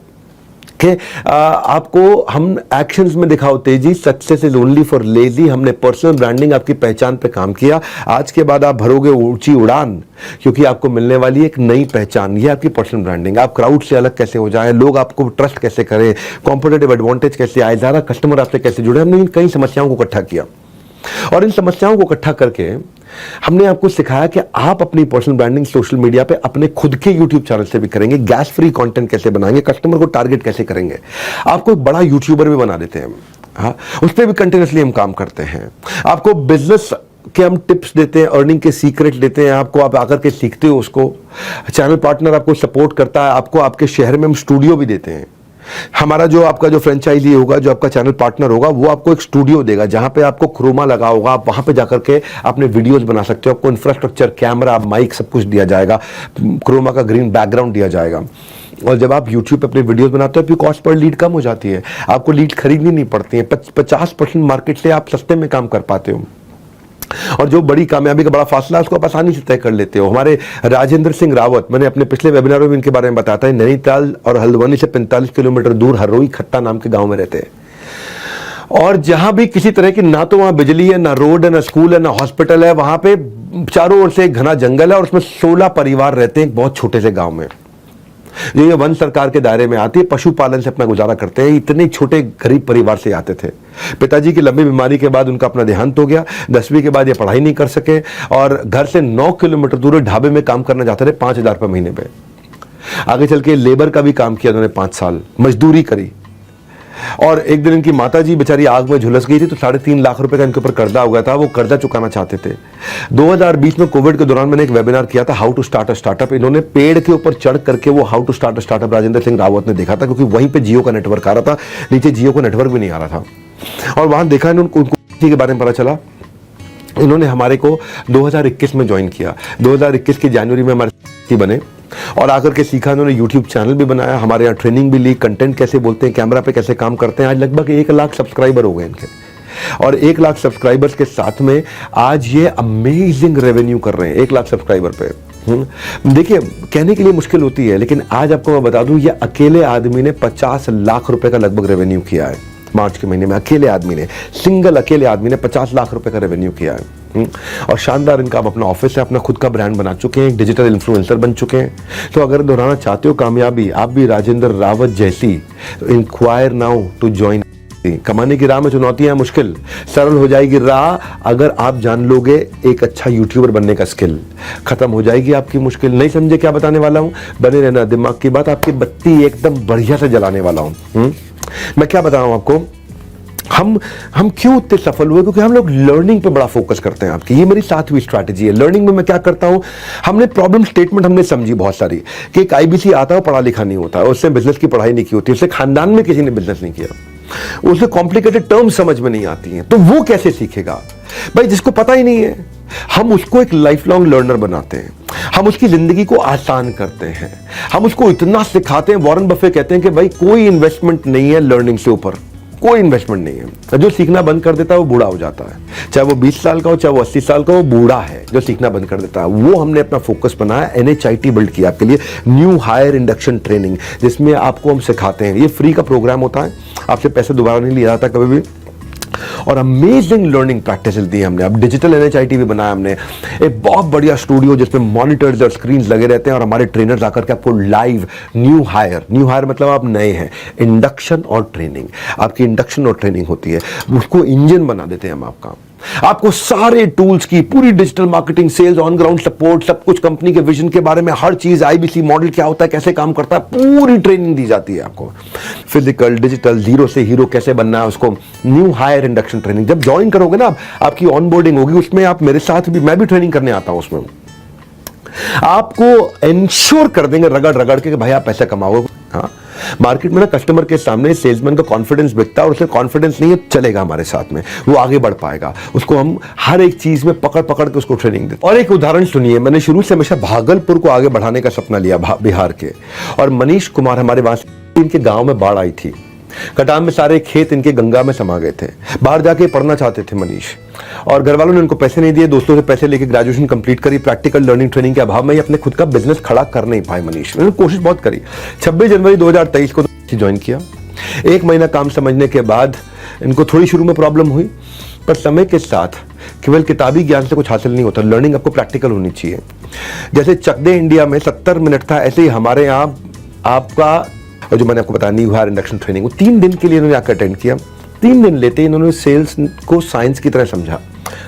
कि आपको हम एक्शंस में दिखाओ तेजी, success is only for lazy. हमने पर्सनल ब्रांडिंग आपकी पहचान पे काम किया। आज के बाद आप भरोगे ऊंची उड़ान, क्योंकि आपको मिलने वाली एक नई पहचान। ये आपकी पर्सनल ब्रांडिंग। आप क्राउड से अलग कैसे हो जाएं, लोग आपको ट्रस्ट कैसे करें, कॉम्पिटिटिव एडवांटेज कैसे आए, ज़्यादा कस्टमर आपसे कैसे जुड़े। हमने इन कई समस्याओं को इकट्ठा किया और इन समस्याओं को इकट्ठा करके हमने आपको सिखाया कि आप अपनी पर्सनल ब्रांडिंग सोशल मीडिया पे अपने खुद के यूट्यूब चैनल से भी करेंगे। गैस फ्री कंटेंट कैसे बनाएंगे, कस्टमर को टारगेट कैसे करेंगे, आपको एक बड़ा यूट्यूबर भी बना देते हैं। हाँ, उस पर भी कंटिन्यूसली हम काम करते हैं। आपको बिजनेस के हम टिप्स देते हैं, अर्निंग के सीक्रेट देते हैं आपको, आप आकर के सीखते हो उसको। चैनल पार्टनर आपको सपोर्ट करता है, आपको आपके शहर में हम स्टूडियो भी देते हैं। हमारा जो आपका जो फ्रेंचाइजी होगा, जो आपका चैनल पार्टनर होगा, वो आपको एक स्टूडियो देगा जहां पे आपको क्रोमा लगा होगा। आप वहां पे जाकर के अपने वीडियोस बना सकते हो। आपको इंफ्रास्ट्रक्चर, कैमरा, माइक सब कुछ दिया जाएगा, क्रोमा का ग्रीन बैकग्राउंड दिया जाएगा। और जब आप YouTube पे अपने वीडियोस बनाते हो, आपकी कॉस्ट पर लीड कम हो जाती है, आपको लीड खरीदनी नहीं पड़ती है। 50% मार्केट से आप सस्ते में काम कर पाते हो और जो बड़ी कामयाबी का बड़ा फासला है उसको आप आसानी से तय कर लेते हो। हमारे राजेंद्र सिंह रावत, मैंने अपने पिछले वेबिनार में इनके बारे में बताया था, नैनीताल और हल्द्वानी से 45 किलोमीटर दूर हरोई खट्टा नाम के गांव में रहते हैं। और जहां भी किसी तरह की ना तो वहां बिजली है, ना रोड है, ना स्कूल है, ना हॉस्पिटल है, वहां पे चारों ओर से एक घना जंगल है और उसमें 16 परिवार रहते हैं एक बहुत छोटे से गांव में। ये वन सरकार के दायरे में आती है, पशुपालन से अपना गुजारा करते हैं। इतने छोटे गरीब परिवार से आते थे। पिताजी की लंबी बीमारी के बाद उनका अपना देहांत हो गया। 10वीं के बाद ये पढ़ाई नहीं कर सके और घर से 9 किलोमीटर दूर ढाबे में काम करना चाहते थे 5,000 रुपये महीने पे। आगे चल के लेबर का भी काम किया उन्होंने, 5 साल मजदूरी करी। और एक दिन इनकी माताजी बेचारी आग में झुलस गई थी, तो 3.5 लाख रुपए का इनके ऊपर कर्जा हो गया था। वो कर्जा चुकाना चाहते थे। 2020 में कोविड के दौरान मैंने एक वेबिनार किया था, how to start a startup. इन्होंने पेड़ के ऊपर चढ़ करके वो how to start a startup Rajendra Singh Rawat ने देखा था, क्योंकि वहीं पे जियो का नेटवर्क आ रहा था, नीचे जियो का नेटवर्क भी नहीं आ रहा था। और वहां देखा उनको के बारे में पता चला। इन्होंने हमारे को 2021 में ज्वाइन किया। 2021 की जनवरी में हमारे बने और आकर के सीखा। उन्होंने यूट्यूब चैनल भी बनाया, हमारे यहाँ ट्रेनिंग भी ली, कंटेंट कैसे बोलते हैं, कैमरा पे कैसे काम करते हैं। आज लगभग 1 लाख सब्सक्राइबर हो गए इनके। और 1 लाख सब्सक्राइबर्स के साथ में आज ये अमेजिंग रेवेन्यू कर रहे हैं 1 लाख सब्सक्राइबर पे। देखिए, कहने के लिए मुश्किल होती है, लेकिन आज आपको मैं बता दूं, ये अकेले आदमी ने 50 लाख रुपए का लगभग रेवेन्यू किया है मार्च के महीने में। अकेले आदमी ने, सिंगल अकेले आदमी ने 50 लाख रुपए का रेवेन्यू किया है। और शानदार इनका अपना ऑफिस है, अपना खुद का ब्रांड बना चुके हैं, डिजिटल इन्फ्लुएंसर बन चुके हैं। तो अगर दोहराना चाहते हो कामयाबी आप भी राजेंद्र रावत जैसी, तो इंक्वायर नाउ टू ज्वाइन। कमाने की राह में चुनौतियां मुश्किल, सरल हो जाएगी राह अगर आप जान लोगे एक अच्छा यूट्यूबर बनने का स्किल। खत्म हो जाएगी आपकी मुश्किल। नहीं समझे क्या बताने वाला हूं? बने रहना, दिमाग की बात आपकी बत्ती एकदम बढ़िया से जलाने वाला हूं। मैं क्या बताऊं आपको, हम क्यों इतने सफल हुए? क्योंकि हम लोग लर्निंग पे बड़ा फोकस करते हैं आपकी। ये मेरी 7वीं स्ट्रैटेजी है। लर्निंग में मैं क्या करता हूं, हमने प्रॉब्लम स्टेटमेंट हमने समझी बहुत सारी कि एक IBC आता है, पढ़ा लिखा नहीं होता, उससे बिजनेस की पढ़ाई नहीं की होती, उससे खानदान में किसी ने बिजनेस नहीं किया, उसे कॉम्प्लिकेटेड टर्म्स समझ में नहीं आती हैं, तो वो कैसे सीखेगा भाई जिसको पता ही नहीं है? हम उसको एक लाइफ लॉन्ग लर्नर बनाते हैं, हम उसकी जिंदगी को आसान करते हैं, हम उसको इतना सिखाते हैं। वॉरेन बफे कहते हैं कि भाई कोई इन्वेस्टमेंट नहीं है लर्निंग से ऊपर, कोई इन्वेस्टमेंट नहीं है। जो सीखना बंद कर देता है वो बूढ़ा हो जाता है, चाहे वो 20 साल का हो, चाहे वो 80 साल का हो, बूढ़ा है जो सीखना बंद कर देता है। वो हमने अपना फोकस बनाया, NHIT बिल्ड किया आपके लिए, न्यू हायर इंडक्शन ट्रेनिंग, जिसमें आपको हम सिखाते हैं। ये फ्री का प्रोग्राम होता है, आपसे पैसे दोबारा नहीं लिया जाता कभी भी। और अमेजिंग लर्निंग प्रैक्टिस दी हमने। अब डिजिटल NHIT भी बनाया हमने, एक बहुत बढ़िया स्टूडियो जिसमें मॉनिटर्स और स्क्रीन्स लगे रहते हैं और हमारे ट्रेनर्स आकर के आपको लाइव न्यू हायर मतलब आप नए हैं, इंडक्शन और ट्रेनिंग, आपकी इंडक्शन और ट्रेनिंग होती है, उसको इंजन बना देते हैं हम आपको सारे टूल्स की, पूरी digital marketing, sales, on ground support, सब कुछ, कंपनी के विजन के बारे में हर चीज, IBC मॉडल क्या होता है, कैसे काम करता है, पूरी ट्रेनिंग दी जाती है आपको। फिजिकल, डिजिटल, जीरो से हीरो कैसे बनना है, उसको न्यू हायर इंडक्शन ट्रेनिंग। जब ज्वाइन करोगे ना, आपकी ऑनबोर्डिंग होगी, उसमें आप मेरे साथ भी, मैं भी ट्रेनिंग करने आता हूं उसमें। आपको इंश्योर कर देंगे रगड़ के कि भाई आप पैसा कमाओगे। हाँ, मार्केट में ना कस्टमर के सामने सेल्समैन का कॉन्फिडेंस बिकता है और उसे कॉन्फिडेंस नहीं है, चलेगा हमारे साथ में, वो आगे बढ़ पाएगा। उसको हम हर एक चीज में पकड़ के उसको ट्रेनिंग देते। और एक उदाहरण सुनिए, मैंने शुरू से हमेशा भागलपुर को आगे बढ़ाने का सपना लिया, बिहार के। और मनीष कुमार हमारे वहां, इनके गांव में बाढ़ आई थी, कटान में सारे खेत इनके गंगा में समा गए थे। बाहर जाके पढ़ना चाहते थे मनीष, और घर वालों ने उनको पैसे नहीं दिए, दोस्तों से पैसे लेके ग्रेजुएशन कंप्लीट करी। प्रैक्टिकल लर्निंग ट्रेनिंग के अभाव में अपने खुद का बिजनेस खड़ा कर नहीं पाए मनीष। उन्होंने कोशिश बहुत करी। 26 जनवरी 2023 को ज्वाइन किया। 1 महीना काम समझने के बाद इनको थोड़ी शुरू में प्रॉब्लम हुई, पर समय के साथ केवल किताबी ज्ञान से कुछ हासिल नहीं होता, लर्निंग आपको प्रैक्टिकल होनी चाहिए। जैसे चक दे इंडिया में 70 मिनट था, ऐसे ही हमारे यहाँ आपका, और जो मैंने आपको बताया न्यू हायर इंडक्शन ट्रेनिंग, वो 3 दिन के लिए इन्होंने आकर अटेंड किया। 3 दिन लेते ही इन्होंने सेल्स को साइंस की तरह समझा,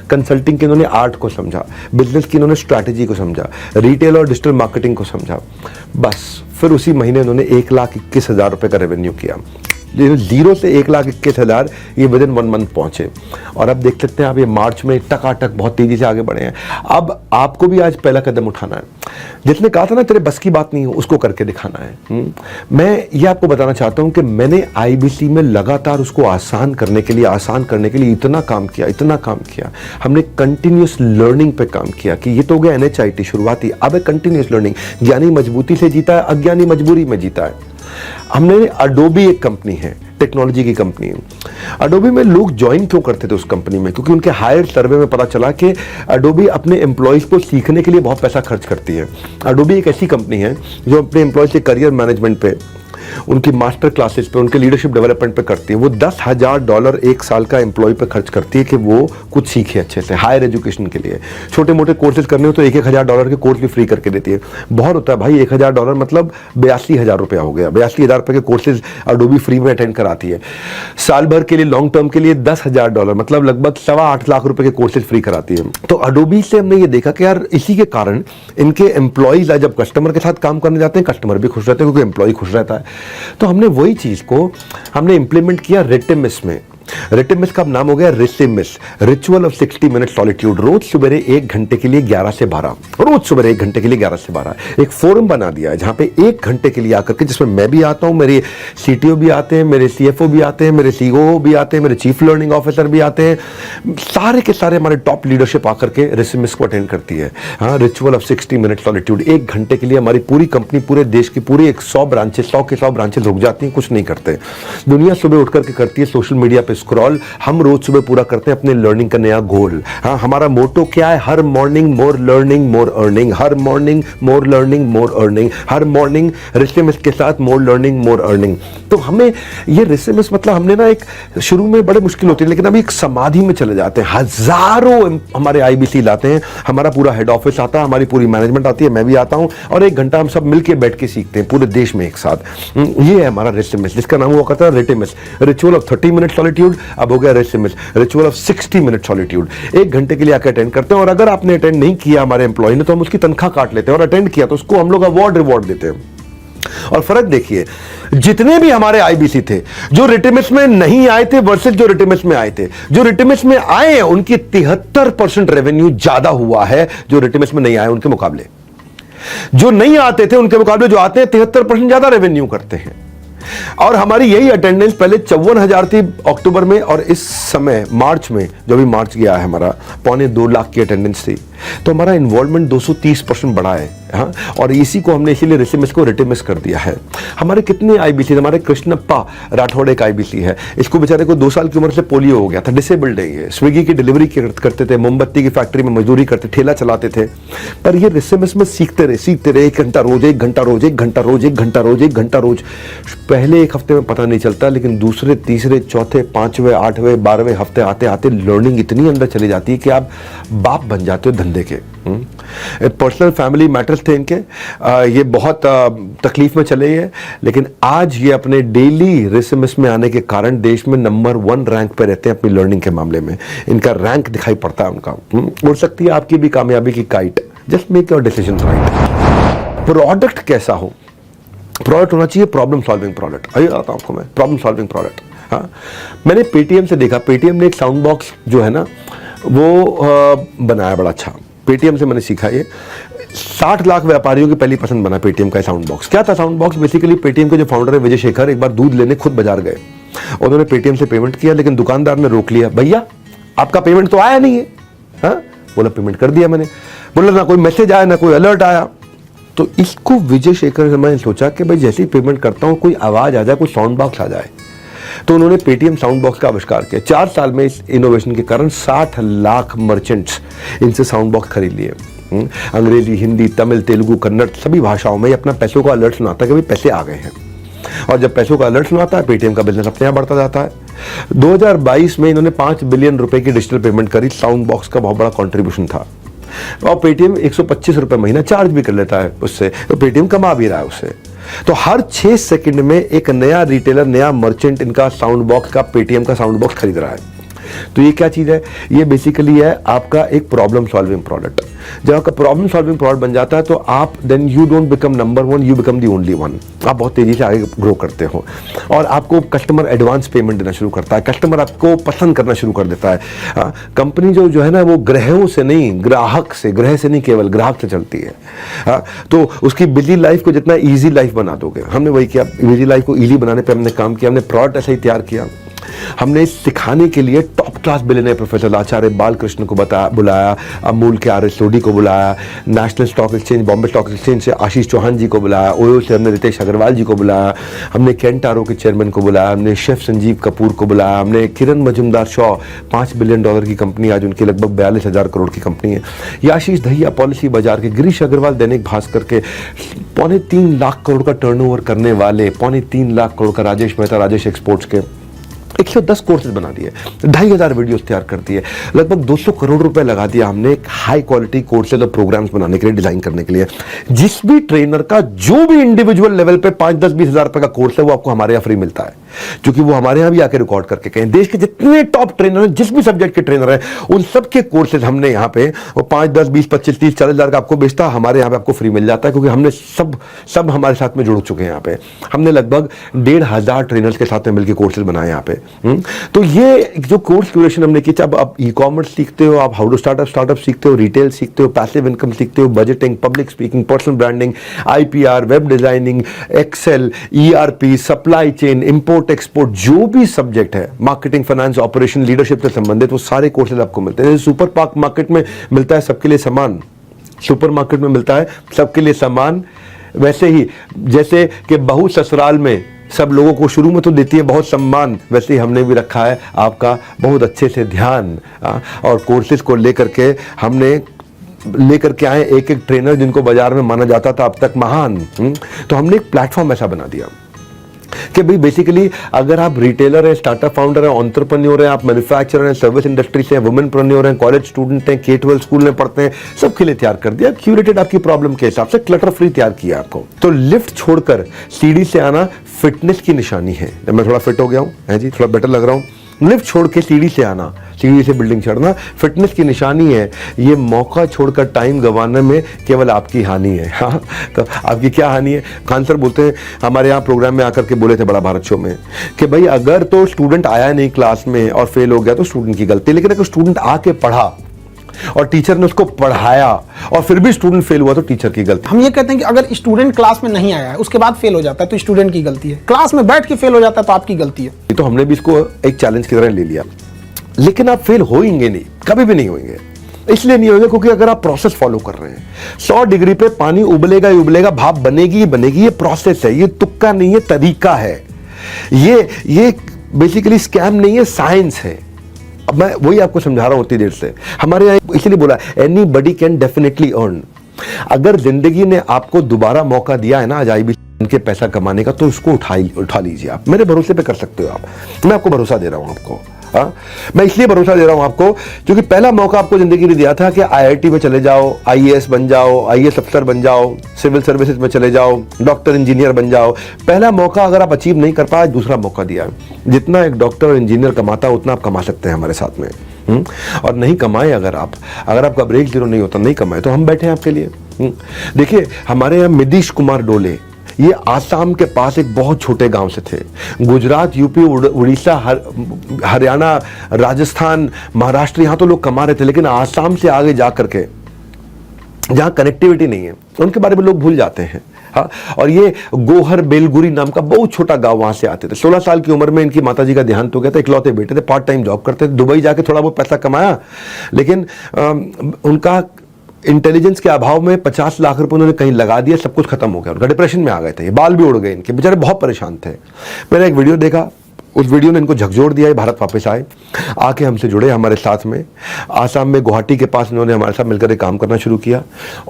कंसल्टिंग की इन्होंने आर्ट को समझा, बिजनेस की इन्होंने स्ट्रैटेजी को समझा, रिटेल और डिजिटल मार्केटिंग को समझा। बस फिर उसी महीने इन्होंने 1,21,000 रुपए का रेवेन्यू किया। 0 से 1,21,000 ये विदिन 1 मंथ पहुंचे। और अब देख सकते हैं आप, ये मार्च में टकाटक बहुत तेजी से आगे बढ़े हैं। अब आपको भी आज पहला कदम उठाना है। जिसने कहा था ना तेरे बस की बात नहीं हो, उसको करके दिखाना है। मैं ये आपको बताना चाहता हूं कि मैंने आईबीसी में लगातार उसको आसान करने के लिए इतना काम किया। हमने कंटिन्यूस लर्निंग पे काम किया कि ये तो हो गया NHIT शुरुआती, अब है कंटिन्यूस लर्निंग। ज्ञानी मजबूती से जीता है, अज्ञानी मजबूरी में जीता है। हमने अडोबी, एक कंपनी है, टेक्नोलॉजी की कंपनी है। अडोबी में लोग ज्वाइन क्यों करते थे उस कंपनी में? क्योंकि उनके हायर सर्वे में पता चला कि अडोबी अपने एम्प्लॉयज को सीखने के लिए बहुत पैसा खर्च करती है। अडोबी एक ऐसी कंपनी है जो अपने एम्प्लॉयज के करियर मैनेजमेंट पे, उनकी मास्टर क्लासेस पे, उनके लीडरशिप डेवलपमेंट पे करती है। वो $10,000 एक साल का एम्प्लॉय पे खर्च करती है कि वो कुछ सीखे अच्छे से, हायर एजुकेशन के लिए। छोटे मोटे कोर्सेज करने हो तो $1,000 के कोर्स भी फ्री करके देती है। बहुत होता है भाई, $1,000 मतलब 82,000 रुपया हो गया। 82,000 रुपये के कोर्सेज अडोबी फ्री में अटेंड कराती है। साल भर के लिए, लॉन्ग टर्म के लिए $10,000 मतलब लगभग 8.25 लाख रुपए के कोर्सेज फ्री कराती है। तो अडोबी से हमने ये देखा कि यार इसी के कारण इनके एम्प्लॉयज जब कस्टमर के साथ काम करने जाते हैं, कस्टमर भी खुश रहते हैं क्योंकि एम्प्लॉय खुश रहता है। तो हमने वही चीज को हमने इंप्लीमेंट किया रेटिमिस में। रेटिमिस का नाम हो गया रिसिमिस, रिचुअल ऑफ 60 मिनट सॉलिट्यूड। रोज सुबह 1 घंटे के लिए 11 से 12, रोज सुबह 1 घंटे के लिए 11 से 12 एक फोरम बना दिया है जहां पे 1 घंटे के लिए आकर के, जिसमें मैं भी आता हूं, मेरे CTO भी आते हैं, मेरे CFO भी आते हैं, मेरे CEO भी आते हैं, मेरे चीफ लर्निंग ऑफिसर भी आते हैं, सारे के सारे हमारे टॉप लीडरशिप आकर के रिसिमिस को अटेंड करती है। हाँ, रिचुअल ऑफ 60 मिनट सॉलिट्यूड। 1 घंटे के लिए हमारी पूरी कंपनी, पूरे देश की पूरी 100 ब्रांचेस, 100 के 100 ब्रांचेस रुक जाती हैं, कुछ नहीं करते। दुनिया सुबह उठ करके करती है सोशल मीडिया पे स्क्रॉल, हम रोज सुबह पूरा करते हैं अपने लर्निंग का नया गोल। हाँ, हमारा मोटो क्या है? हर morning more learning more earning, हर morning more learning more earning, हर मॉर्निंग रिसिमिस के साथ मोर लर्निंग मोर अर्निंग। तो हमें ये रिसिमिस मतलब हमने ना एक शुरू में बड़े मुश्किल होती है, लेकिन अभी एक समाधि में चले जाते हैं। हजारों हमारे आईबीसी लाते हैं, हमारा पूरा हेड ऑफिस आता है, हमारी पूरी मैनेजमेंट आती है, मैं भी आता हूं, और 1 घंटा हम सब मिलकर बैठ के सीखते हैं पूरे देश में एक साथ। ये है हमारा रिसिमिस, जिसका नाम हुआ करता है रेटिमिस। रिचुअल ऑफ 30 मिनट सॉलिट्यूड अब हो गया रिसिमिस, रिचुअल ऑफ 60 मिनट सॉलिट्यूड। 1 घंटे के लिए आकर अटेंड करते हैं, और अगर आपने अटेंड नहीं किया हमारे एम्प्लॉय ने, तो हम उसकी तनख्वाह काट लेते हैं, और अटेंड किया तो उसको हम लोग अवार्ड रिवॉर्ड देते हैं। और फर्क देखिए, जितने भी हमारे आईबीसी थे जो रिटिमिस में नहीं आए थे वर्सेस जो रिटिमिस में आए थे, जो रिटिमिस में आए हैं उनकी 73% रेवेन्यू ज्यादा हुआ है जो रिटिमिस में नहीं आए उनके मुकाबले। जो नहीं आते थे उनके मुकाबले जो आते हैं 73% ज्यादा रेवेन्यू करते हैं। और हमारी यही अटेंडेंस पहले 54,000 थी अक्टूबर में, और इस समय मार्च में, जो भी मार्च गया है हमारा, 2.25 लाख की अटेंडेंस थी। तो हमारा इन्वॉल्वमेंट 230% बढ़ा है। हाँ, और इसी को हमने इसीलिए रिसिमिस को रिटिमिस कर दिया है। हमारे कितने आईबीसी, हमारे कृष्णप्पा राठौड़ एक आईबीसी है, इसको बेचारे को 2 साल की उम्र से पोलियो हो गया था, डिसेबल्ड है ये। स्विगी की डिलीवरी करते थे, मोमबत्ती की फैक्ट्री में मजदूरी करते, ठेला चलाते थे, पर ये रिसिमिस में सीखते रहे 1 घंटा रोज, 1 घंटा रोज, 1 घंटा रोज, 1 घंटा रोज, 1 घंटा रोज। पहले 1 हफ्ते में पता नहीं चलता, लेकिन दूसरे, तीसरे, चौथे, 5वें, 8वें, 12वें हफ्ते आते आते लर्निंग इतनी अंदर चली जाती है कि आप बाप बन जाते हो धंधे के। पर्सनल फैमिली मैटर्स थे इनके, ये बहुत तकलीफ में चले हैं, लेकिन आज ये अपने डेली रिसिमिस में आने के कारण देश में नंबर 1 रैंक पे रहते हैं अपनी लर्निंग के मामले में। इनका रैंक दिखाई पड़ता है उनका। उड़ सकती है आपकी भी कामयाबी की kite, just make your decision right. Product कैसा हो? प्रोडक्ट होना चाहिए प्रॉब्लम सॉल्विंग प्रोडक्ट। अभी आता हूं आपको मैं, प्रॉब्लम सॉल्विंग प्रोडक्ट। हाँ, मैंने पेटीएम से देखा, पेटीएम ने एक साउंड बॉक्स जो है ना वो बनाया बड़ा अच्छा। पेटीएम से मैंने सीखा ये 60 लाख व्यापारियों की पहली पसंद बना पेटीएम का साउंड बॉक्स। क्या था साउंड बॉक्स? बेसिकली पेटीएम के जो फाउंडर है विजय शेखर एक बार दूध लेने खुद बाजार गए, उन्होंने पेटीएम से पेमेंट किया, लेकिन दुकानदार ने रोक लिया, भैया आपका पेमेंट तो आया नहीं है। हाँ, बोला पेमेंट कर दिया मैंने। बोला ना कोई मैसेज आया ना कोई अलर्ट आया। तो इसको विजय शेखर ने मैंने सोचा कि भाई जैसे ही पेमेंट करता हूं कोई आवाज आ जाए, कोई साउंड बॉक्स आ जाए। तो उन्होंने पेटीएम साउंड बॉक्स का आविष्कार किया। 4 साल में इस इनोवेशन के कारण 60 लाख मर्चेंट्स इनसे साउंड बॉक्स खरीद लिए। अंग्रेजी, हिंदी, तमिल, तेलुगु, कन्नड़ सभी भाषाओं में अपना पैसों का अलर्ट सुनाता है कि भाई पैसे आ गए हैं। और जब पैसों का अलर्ट सुनाता है, पेटीएम का बिजनेस अपने आप बढ़ता जाता है। 2022 में इन्होंने 5 बिलियन रुपए की डिजिटल पेमेंट करी, साउंड बॉक्स का बहुत बड़ा कंट्रीब्यूशन था। और पेटीएम 125 रुपए महीना चार्ज भी कर लेता है उससे, तो पेटीएम कमा भी रहा है उससे। तो हर 6 सेकंड में एक नया रिटेलर, नया मर्चेंट इनका साउंड बॉक्स का, पेटीएम का साउंड बॉक्स खरीद रहा है। तो ये क्या चीज है? ये बेसिकली है आपका एक प्रॉब्लम सॉल्विंग प्रोडक्ट। जब आपका प्रॉब्लम सॉल्विंग प्रोडक्ट बन जाता है तो आप then you don't become number one, you become the only one. आप बहुत तेजी से आगे ग्रो करते हो और आपको कस्टमर एडवांस पेमेंट देना शुरू करता है, कस्टमर आपको पसंद करना शुरू कर देता है। कंपनी जो है ना, वो ग्राहकों से नहीं, ग्राहक से, ग्रह से नहीं, केवल ग्राहक से चलती है। तो उसकी बिजी लाइफ को जितना ईजी लाइफ बना दोगे, हमने वही किया। बिजी लाइफ को ईजी बनाने पर हमने काम किया, हमने प्रोडक्ट ऐसा ही तैयार किया। हमने सिखाने के लिए टॉप क्लास बिलियनियर प्रोफेसर आचार्य बालकृष्ण को बुलाया, अमूल के आर सोडी को बुलाया, national stock exchange, Bombay stock exchange से आशीष चौहान जी को बुलाया, ओयो से हमने रितेश अग्रवाल जी को बुलाया, हमने केंटारो के चेयरमैन को बुलाया, हमने शेफ संजीव कपूर को बुलाया, हमने किरण मजुमदार शॉ, $5 बिलियन की कंपनी, आज उनकी लगभग 42,000 करोड़ की कंपनी है। आशीष दहिया पॉलिसी बाजार के, गिरीश अग्रवाल दैनिक भास्कर के, 3.25 लाख करोड़ का टर्नओवर करने वाले, 3.25 लाख करोड़ का राजेश मेहता, राजेश एक्सपोर्ट्स के 110 कोर्सेज बना दिए, 2,500 वीडियोस तैयार कर दिए, लगभग 200 करोड़ रुपए लगा दिया हमने एक हाई क्वालिटी कोर्सेज और प्रोग्राम्स बनाने के लिए, डिजाइन करने के लिए। जिस भी ट्रेनर का जो भी इंडिविजुअल लेवल पे 5, 10, 20 हजार रुपए का कोर्स है, वो आपको हमारे यहाँ फ्री मिलता है, क्योंकि वो हमारे यहाँ भी आके रिकॉर्ड करके कहें। देश के जितने टॉप ट्रेनर हैं, जिस भी सब्जेक्ट के ट्रेनर हैं, उन सबके कोर्सेज हमने यहाँ पे वो 5, 10, 20, 25, 30, 40 हजार का आपको बेचता, हमारे यहाँ पे आपको फ्री मिल जाता है, क्योंकि हमने सब हमारे साथ में जुड़ चुके हैं। यहाँ पे हमने लगभग 1,500 ट्रेनर्स के साथ में मिलकर कोर्सेज बनाए यहाँ पे। तो ये जो कोर्स क्यूरेशन हमने की, चाहे आप ई कॉमर्स सीखते हो, आप हाउ टू स्टार्टअप सीखते हो, रिटेल सीखते हो, पैसिव इनकम सीखते हो, budgeting, public speaking, personal branding, IPR, web designing, excel, ERP, supply chain, import export, जो भी सब्जेक्ट है, मार्केटिंग, फाइनेंस, ऑपरेशन, लीडरशिप से संबंधित, वो सारे कोर्सेज आपको मिलते हैं। सुपर मार्केट में मिलता है सबके लिए समान, सुपर मार्केट में मिलता है सबके लिए समान। वैसे ही जैसे कि बहू ससुराल में सब लोगों को शुरू में तो देती है बहुत सम्मान, वैसे ही हमने भी रखा है आपका बहुत अच्छे से ध्यान। और कोर्सेज को लेकर के हमने लेकर के आए एक ट्रेनर जिनको बाजार में माना जाता था अब तक महान। तो हमने एक प्लेटफॉर्म ऐसा बना दिया कि भाई बेसिकली अगर आप रिटेलर हैं, स्टार्टअप फाउंडर हैं, एंटरप्रेन्योर हैं, आप मैन्युफैक्चरर हैं, सर्विस इंडस्ट्री से हैं, वुमेनप्रेन्योर हैं, कॉलेज स्टूडेंट हैं, K-12 स्कूल में पढ़ते हैं, सबके लिए तैयार कर दिया, क्यूरेटेड आपकी प्रॉब्लम के हिसाब से, क्लटर फ्री तैयार किया आपको। तो लिफ्ट छोड़कर सीढ़ी से आना फिटनेस की निशानी है। मैं थोड़ा फिट हो गया हूँ, है जी, थोड़ा बेटर लग रहा हूँ। लिफ्ट छोड़ के सीढ़ी से आना, सीढ़ी से बिल्डिंग चढ़ना फिटनेस की निशानी है। ये मौका छोड़कर टाइम गंवाने में केवल आपकी हानि है। हाँ, तो आपकी क्या हानि है? खान सर बोलते हैं, हमारे यहाँ प्रोग्राम में आकर के बोले थे बड़ा भारत शो में, कि भाई अगर तो स्टूडेंट आया नहीं क्लास में और फेल हो गया तो स्टूडेंट की गलती, लेकिन अगर स्टूडेंट आके पढ़ा और टीचर ने उसको पढ़ाया और फिर भी स्टूडेंट फेल हुआ तो टीचर की गलती। हम ये कहते हैं कि अगर स्टूडेंट क्लास में नहीं आया है, उसके बाद फेल हो जाता है, तो स्टूडेंट की गलती है। क्लास में बैठ के फेल हो जाता है तो आपकी गलती है। तो हमने भी इसको एक चैलेंज की तरह ले लिया। लेकिन आप फेल होंगे नहीं, कभी भी नहीं होंगे। इसलिए नहीं होंगे क्योंकि अगर आप प्रोसेस फॉलो कर रहे हैं, 100 डिग्री पे पानी उबलेगा ही उबलेगा, भाप बनेगी ही बनेगी। ये प्रोसेस है, ये तुक्का नहीं है, तरीका है। ये बेसिकली स्कैम नहीं है, साइंस है। अब मैं वही आपको समझा रहा हूं उतनी देर से। हमारे यहाँ इसलिए बोला एनीबडी कैन डेफिनेटली अर्न। अगर जिंदगी ने आपको दोबारा मौका दिया है ना आज IB के पैसा कमाने का, तो उसको उठा लीजिए। आप मेरे भरोसे पे कर सकते हो। आप, मैं आपको भरोसा दे रहा हूं आपको। हाँ, मैं इसलिए भरोसा दे रहा हूं आपको क्योंकि पहला मौका आपको जिंदगी ने दिया था कि IIT में चले जाओ, IAS बन जाओ, IAS अफसर बन जाओ, सिविल सर्विसेज में चले जाओ, डॉक्टर इंजीनियर बन जाओ। पहला मौका अगर आप अचीव नहीं कर पाए, दूसरा मौका दिया। जितना एक डॉक्टर और इंजीनियर कमाता है उतना आप कमा सकते हैं हमारे साथ में। और नहीं कमाए अगर आपका ब्रेक जीरो नहीं होता, नहीं कमाए, तो हम बैठे हैं आपके लिए। देखिए, हमारे यहाँ मिदीश कुमार डोले, ये आसाम के पास एक बहुत छोटे गांव से थे। गुजरात, UP, उड़ीसा, हरियाणा, राजस्थान, महाराष्ट्र, यहां तो लोग कमा रहे थे, लेकिन आसाम से आगे जा करके जहां कनेक्टिविटी नहीं है, उनके बारे में लोग भूल जाते हैं। हाँ, और ये गोहर बेलगुरी नाम का बहुत छोटा गांव, वहां से आते थे। 16 साल की उम्र में इनकी माताजी का देहांत हो गया था। इकलौते बेटे थे, पार्ट टाइम जॉब करते थे, दुबई जाके थोड़ा बहुत पैसा कमाया, लेकिन उनका इंटेलिजेंस के अभाव में 50 लाख रुपए उन्होंने कहीं लगा दिया, सब कुछ खत्म हो गया। उनका डिप्रेशन में आ गए थे, बाल भी उड़ गए इनके, बेचारे बहुत परेशान थे। मैंने एक वीडियो देखा, उस वीडियो ने इनको झकझोर दिया, भारत वापस आए, आके हमसे जुड़े हमारे साथ में। आसाम में गुवाहाटी के पास इन्होंने हमारे साथ मिलकर एक काम करना शुरू किया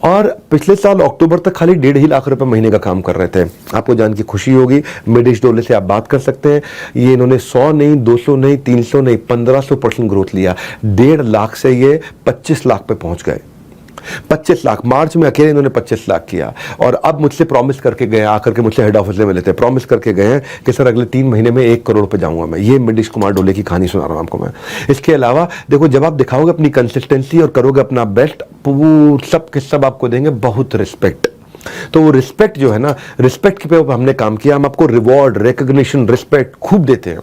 और पिछले साल अक्टूबर तक खाली 1.5 लाख रुपए महीने का काम कर रहे थे। आपको जान की खुशी होगी, मिडिश डोले से आप बात कर सकते हैं, ये इन्होंने 100 नहीं, 200 नहीं, 300 नहीं, 1500% ग्रोथ लिया। 1.5 लाख से ये 25 लाख पे पहुंच गए। 25 लाख मार्च में अकेले इन्होंने 25 लाख किया। और अब मुझसे प्रॉमिस करके गए, आकर के मुझसे हेड ऑफिस में मिले थे, प्रॉमिस करके गए हैं कि सर अगले 3 महीने में 1 करोड़ पे जाऊंगा मैं। ये मिडिश कुमार डोले की कहानी सुना रहा हूं आपको मैं। इसके अलावा देखो, जब आप दिखाओगे अपनी कंसिस्टेंसी और करोगे अपना बेस्ट, सब के सब आपको देंगे बहुत रिस्पेक्ट। तो वो रिस्पेक्ट जो है ना, रिस्पेक्ट पे हमने काम किया। हम आपको रिवॉर्ड, रिकॉग्निशन, रिस्पेक्ट खूब देते हैं।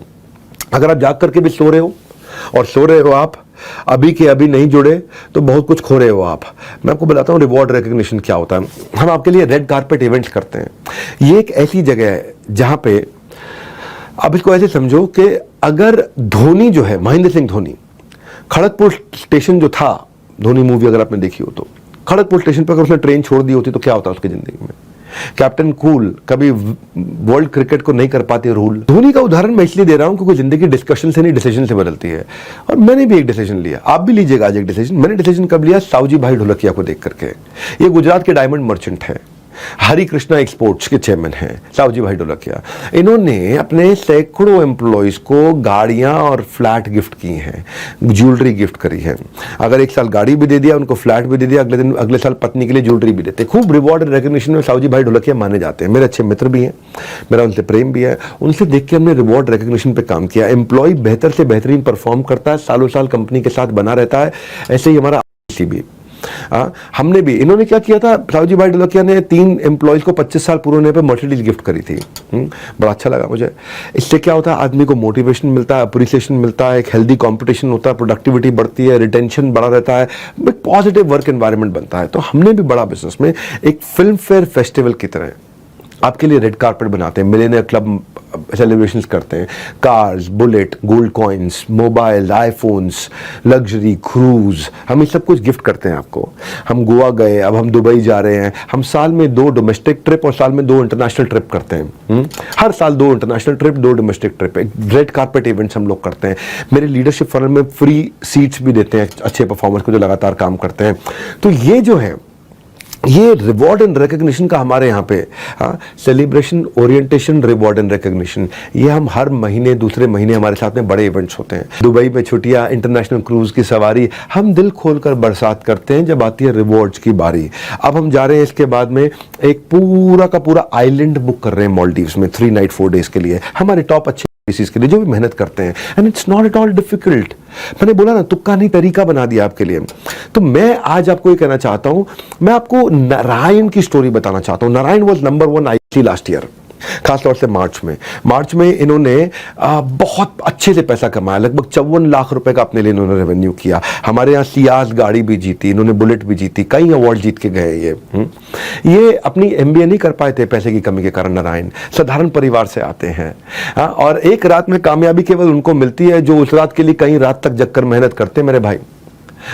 अगर आप जाग करके भी सो रहे हो और सो रहे हो आप, अभी के अभी नहीं जुड़े तो बहुत कुछ खो रहे हो आप। मैं आपको बताता हूं रिवॉर्ड रिकॉग्निशन क्या होता है। हम आपके लिए रेड कारपेट इवेंट्स करते हैं। ये एक ऐसी जगह है जहां पे आप इसको ऐसे समझो कि अगर धोनी जो है, महेंद्र सिंह धोनी, खड़गपुर स्टेशन जो था, धोनी मूवी अगर आपने देखी हो तो, खड़गपुर स्टेशन पर अगर उसने ट्रेन छोड़ दी होती तो क्या होता उसकी जिंदगी में। कैप्टन कूल कभी वर्ल्ड क्रिकेट को नहीं कर पाते रूल। धोनी का उदाहरण मैं इसलिए दे रहा हूं क्योंकि जिंदगी डिस्कशन से नहीं डिसीजन से बदलती है। और मैंने भी एक डिसीजन लिया, आप भी लीजिएगा आज एक डिसीजन। मैंने डिसीजन कब लिया? सावजी भाई ढोलकिया को देख करके। ये गुजरात के डायमंड मर्चेंट है, हरी कृष्णा एक्सपोर्ट्स के चेयरमैन हैं सावजी भाई ढोलकिया। इन्होंने अपने सैकड़ों एम्प्लॉयज को गाड़ियां और फ्लैट गिफ्ट की हैं, ज्वेलरी गिफ्ट करी है। अगर एक साल गाड़ी भी दे दिया, उनको फ्लैट भी दे दिया, अगले साल पत्नी के लिए ज्वेलरी भी देते। खूब रिवॉर्ड एंड रिकॉग्निशन में सावजी भाई ढोलकिया माने जाते हैं। मेरे अच्छे मित्र भी हैं, मेरा उनसे प्रेम भी है। उनसे देख के हमने रिवॉर्ड रिकॉग्निशन पे काम किया। एम्प्लॉय बेहतर से बेहतरीन परफॉर्म करता है, सालों साल कंपनी के साथ बना रहता है। ऐसे ही हमारा भी हमने भी, इन्होंने क्या किया था, सावजी भाई ढोलकिया ने 3 एम्प्लॉयज को 25 साल पूरे होने पे मर्सिडीज गिफ्ट करी थी। बड़ा अच्छा लगा मुझे। इससे क्या होता है, आदमी को मोटिवेशन मिलता है, अप्रिसिएशन मिलता है, एक हेल्दी कंपटीशन होता है, प्रोडक्टिविटी बढ़ती है, रिटेंशन बढ़ा रहता है, एक पॉजिटिव वर्क एनवायरनमेंट बनता है। तो हमने भी बड़ा बिजनेस में एक फिल्म फेयर फेस्टिवल की तरह आपके लिए रेड कारपेट बनाते हैं, मिलेनियर क्लब सेलिब्रेशंस करते हैं, cars, bullet, gold coins, mobile, iPhones, luxury, cruise, हम ये सब कुछ गिफ्ट करते हैं आपको। हम गोवा गए, अब हम दुबई जा रहे हैं। हम साल में 2 डोमेस्टिक ट्रिप और साल में 2 इंटरनेशनल ट्रिप करते हैं। हर साल 2 international trip, 2 domestic trip, red carpet events हम लोग करते हैं। मेरे लीडरशिप फनल में फ्री सीट्स भी देते हैं अच्छे परफॉर्मर्स को जो लगातार काम करते हैं। तो ये जो है, ये रिवॉर्ड एंड रिकॉग्निशन का हमारे यहाँ पे celebration, orientation, reward and recognition, ये हम हर महीने, दूसरे महीने हमारे साथ में बड़े इवेंट्स होते हैं। दुबई में छुट्टियां, इंटरनेशनल क्रूज की सवारी, हम दिल खोलकर बरसात करते हैं जब आती है रिवॉर्ड्स की बारी। अब हम जा रहे हैं इसके बाद में एक पूरा का पूरा आइलैंड बुक कर रहे हैं मालदीव्स में 3 नाइट 4 डेज के लिए, हमारे टॉप अच्छे के लिए जो भी मेहनत करते हैं। And it's not at all difficult. मैंने बोला ना, तुक्का नहीं तरीका बना दिया आपके लिए। तो मैं आज आपको ये कहना चाहता हूं, मैं आपको नारायण की स्टोरी बताना चाहता हूं। Narayan was number 1 IC last year, खासतौर से मार्च में इन्होंने बहुत अच्छे से पैसा कमाया, लगभग 54 लाख रुपए का अपने लिए इन्होंने रेवेन्यू किया। हमारे यहाँ सियाज गाड़ी भी जीती, इन्होंने बुलेट भी जीती, कई अवार्ड जीत के गए। ये अपनी एमबीए नहीं कर पाए थे पैसे की कमी के कारण। नारायण साधारण परिवार से आते हैं और एक रात में कामयाबी केवल उनको मिलती है जो उस रात के लिए कई रात तक जगकर मेहनत करते हैं। मेरे भाई,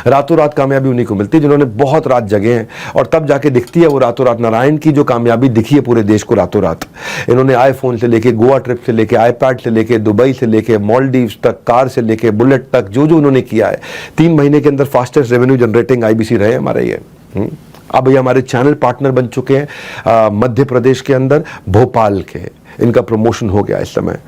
रातों रात कामयाबी उन्हीं को मिलती है जिन्होंने बहुत रात जगे हैं, और तब जाके दिखती है वो रातों रात। नारायण की जो कामयाबी दिखी है पूरे देश को रातों रात, इन्होंने आईफोन से लेके, गोवा ट्रिप से लेके, आईपैड से लेके, दुबई से लेके, मालदीव्स तक, कार से लेके, बुलेट तक, जो जो उन्होंने किया है, 3 महीने के अंदर फास्टेस्ट रेवेन्यू जनरेटिंग आईबीसी रहे हमारे ये। अब ये हमारे चैनल पार्टनर बन चुके हैं मध्य प्रदेश के अंदर, भोपाल के। इनका प्रमोशन हो गया इस समय।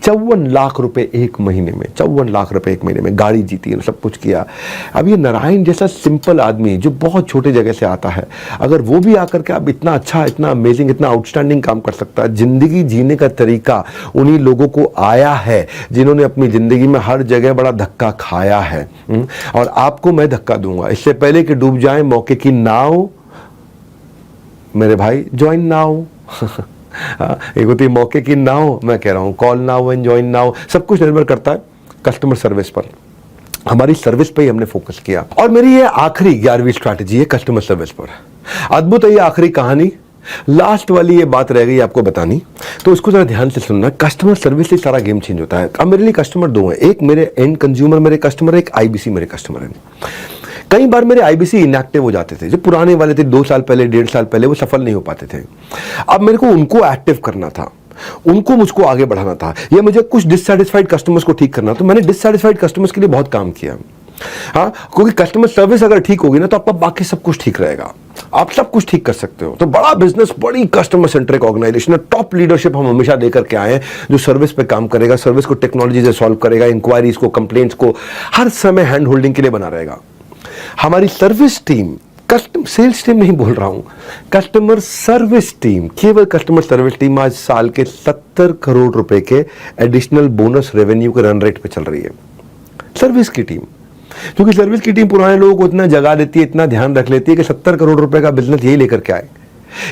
54 लाख रुपए एक महीने में, 54 लाख रुपए एक महीने में, गाड़ी जीती, सब कुछ किया। अब ये नारायण जैसा सिंपल आदमी जो बहुत छोटे जगह से आता है, अगर वो भी आकर के अब इतना अच्छा, इतना अमेजिंग, इतना आउटस्टैंडिंग काम कर सकता है। जिंदगी जीने का तरीका उन्हीं लोगों को आया है जिन्होंने अपनी जिंदगी में हर जगह बड़ा धक्का खाया है। और आपको मैं धक्का दूंगा, इससे पहले कि डूब जाए मौके की नाव, मेरे भाई ज्वाइन नाउ। एक होती है मौके की नाव, मैं कह रहा हूं call now and join now. सब कुछ निर्भर करता है कस्टमर सर्विस पर। हमारी सर्विस पे ही हमने फोकस किया, और मेरी ये आखिरी 11वीं स्ट्रैटेजी है कस्टमर सर्विस पर। अद्भुत है ये आखिरी कहानी, लास्ट वाली ये बात रह गई आपको बतानी, तो उसको जरा ध्यान से सुनना। कस्टमर सर्विस से सारा गेम चेंज होता है। अब मेरे लिए कस्टमर 2 हैं, एक मेरे एंड कंज्यूमर मेरे कस्टमर है, एक आईबीसी मेरे कस्टमर है। कई बार मेरे आईबीसी इनएक्टिव हो जाते थे, जो पुराने वाले थे 2 साल पहले, 1.5 साल पहले, वो सफल नहीं हो पाते थे। अब मेरे को उनको एक्टिव करना था। उनको मुझको आगे बढ़ाना था, या मुझे कुछ डिससैटिस्फाइड कस्टमर्स को ठीक करना, तो मैंने डिससैटिस्फाइड कस्टमर्स के लिए बहुत काम किया। हाँ, क्योंकि कस्टमर सर्विस अगर ठीक होगी ना तो आपका बाकी सब कुछ ठीक रहेगा, आप सब कुछ ठीक कर सकते हो। तो बड़ा बिजनेस, बड़ी customer centric organisation, top leadership हम हमेशा लेकर के आए हैं जो सर्विस पे काम करेगा, सर्विस को टेक्नोलॉजी से सॉल्व करेगा, इंक्वायरीज को, कंप्लेंट्स को हर समय हैंड होल्डिंग के लिए बना रहेगा। हमारी service team, customer sales team नहीं बोल रहा हूं, कस्टमर सर्विस टीम, केवल कस्टमर सर्विस टीम आज साल के 70 करोड़ रुपए के एडिशनल बोनस रेवेन्यू के रन रेट पे चल रही है। सर्विस की टीम, क्योंकि सर्विस की टीम पुराने लोगों को इतना जगा देती है, इतना ध्यान रख लेती है कि 70 करोड़ रुपए का बिजनेस यही लेकर के आए।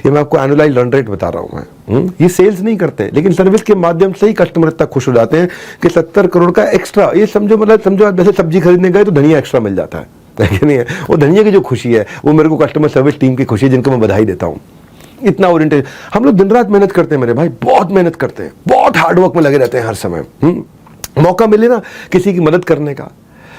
ये मैं आपको एनुअलाइज रन रेट बता रहा हूं मैं। ये सेल्स नहीं करते, लेकिन सर्विस के माध्यम से ही कस्टमर इतना खुश हो जाते हैं कि 70 करोड़ का एक्स्ट्रा, ये समझो, मतलब समझो आप जैसे सब्जी खरीदने गए तो धनिया एक्स्ट्रा मिल जाता है कि नहीं है। वो धनिया की जो खुशी है वो मेरे को कस्टमर सर्विस टीम की खुशी है, जिनको मैं बधाई देता हूं। इतना ओरिएंटेड, हम लोग दिन रात मेहनत करते हैं मेरे भाई, बहुत मेहनत करते हैं, बहुत हार्डवर्क में लगे रहते हैं हर समय। मौका मिले ना किसी की मदद करने का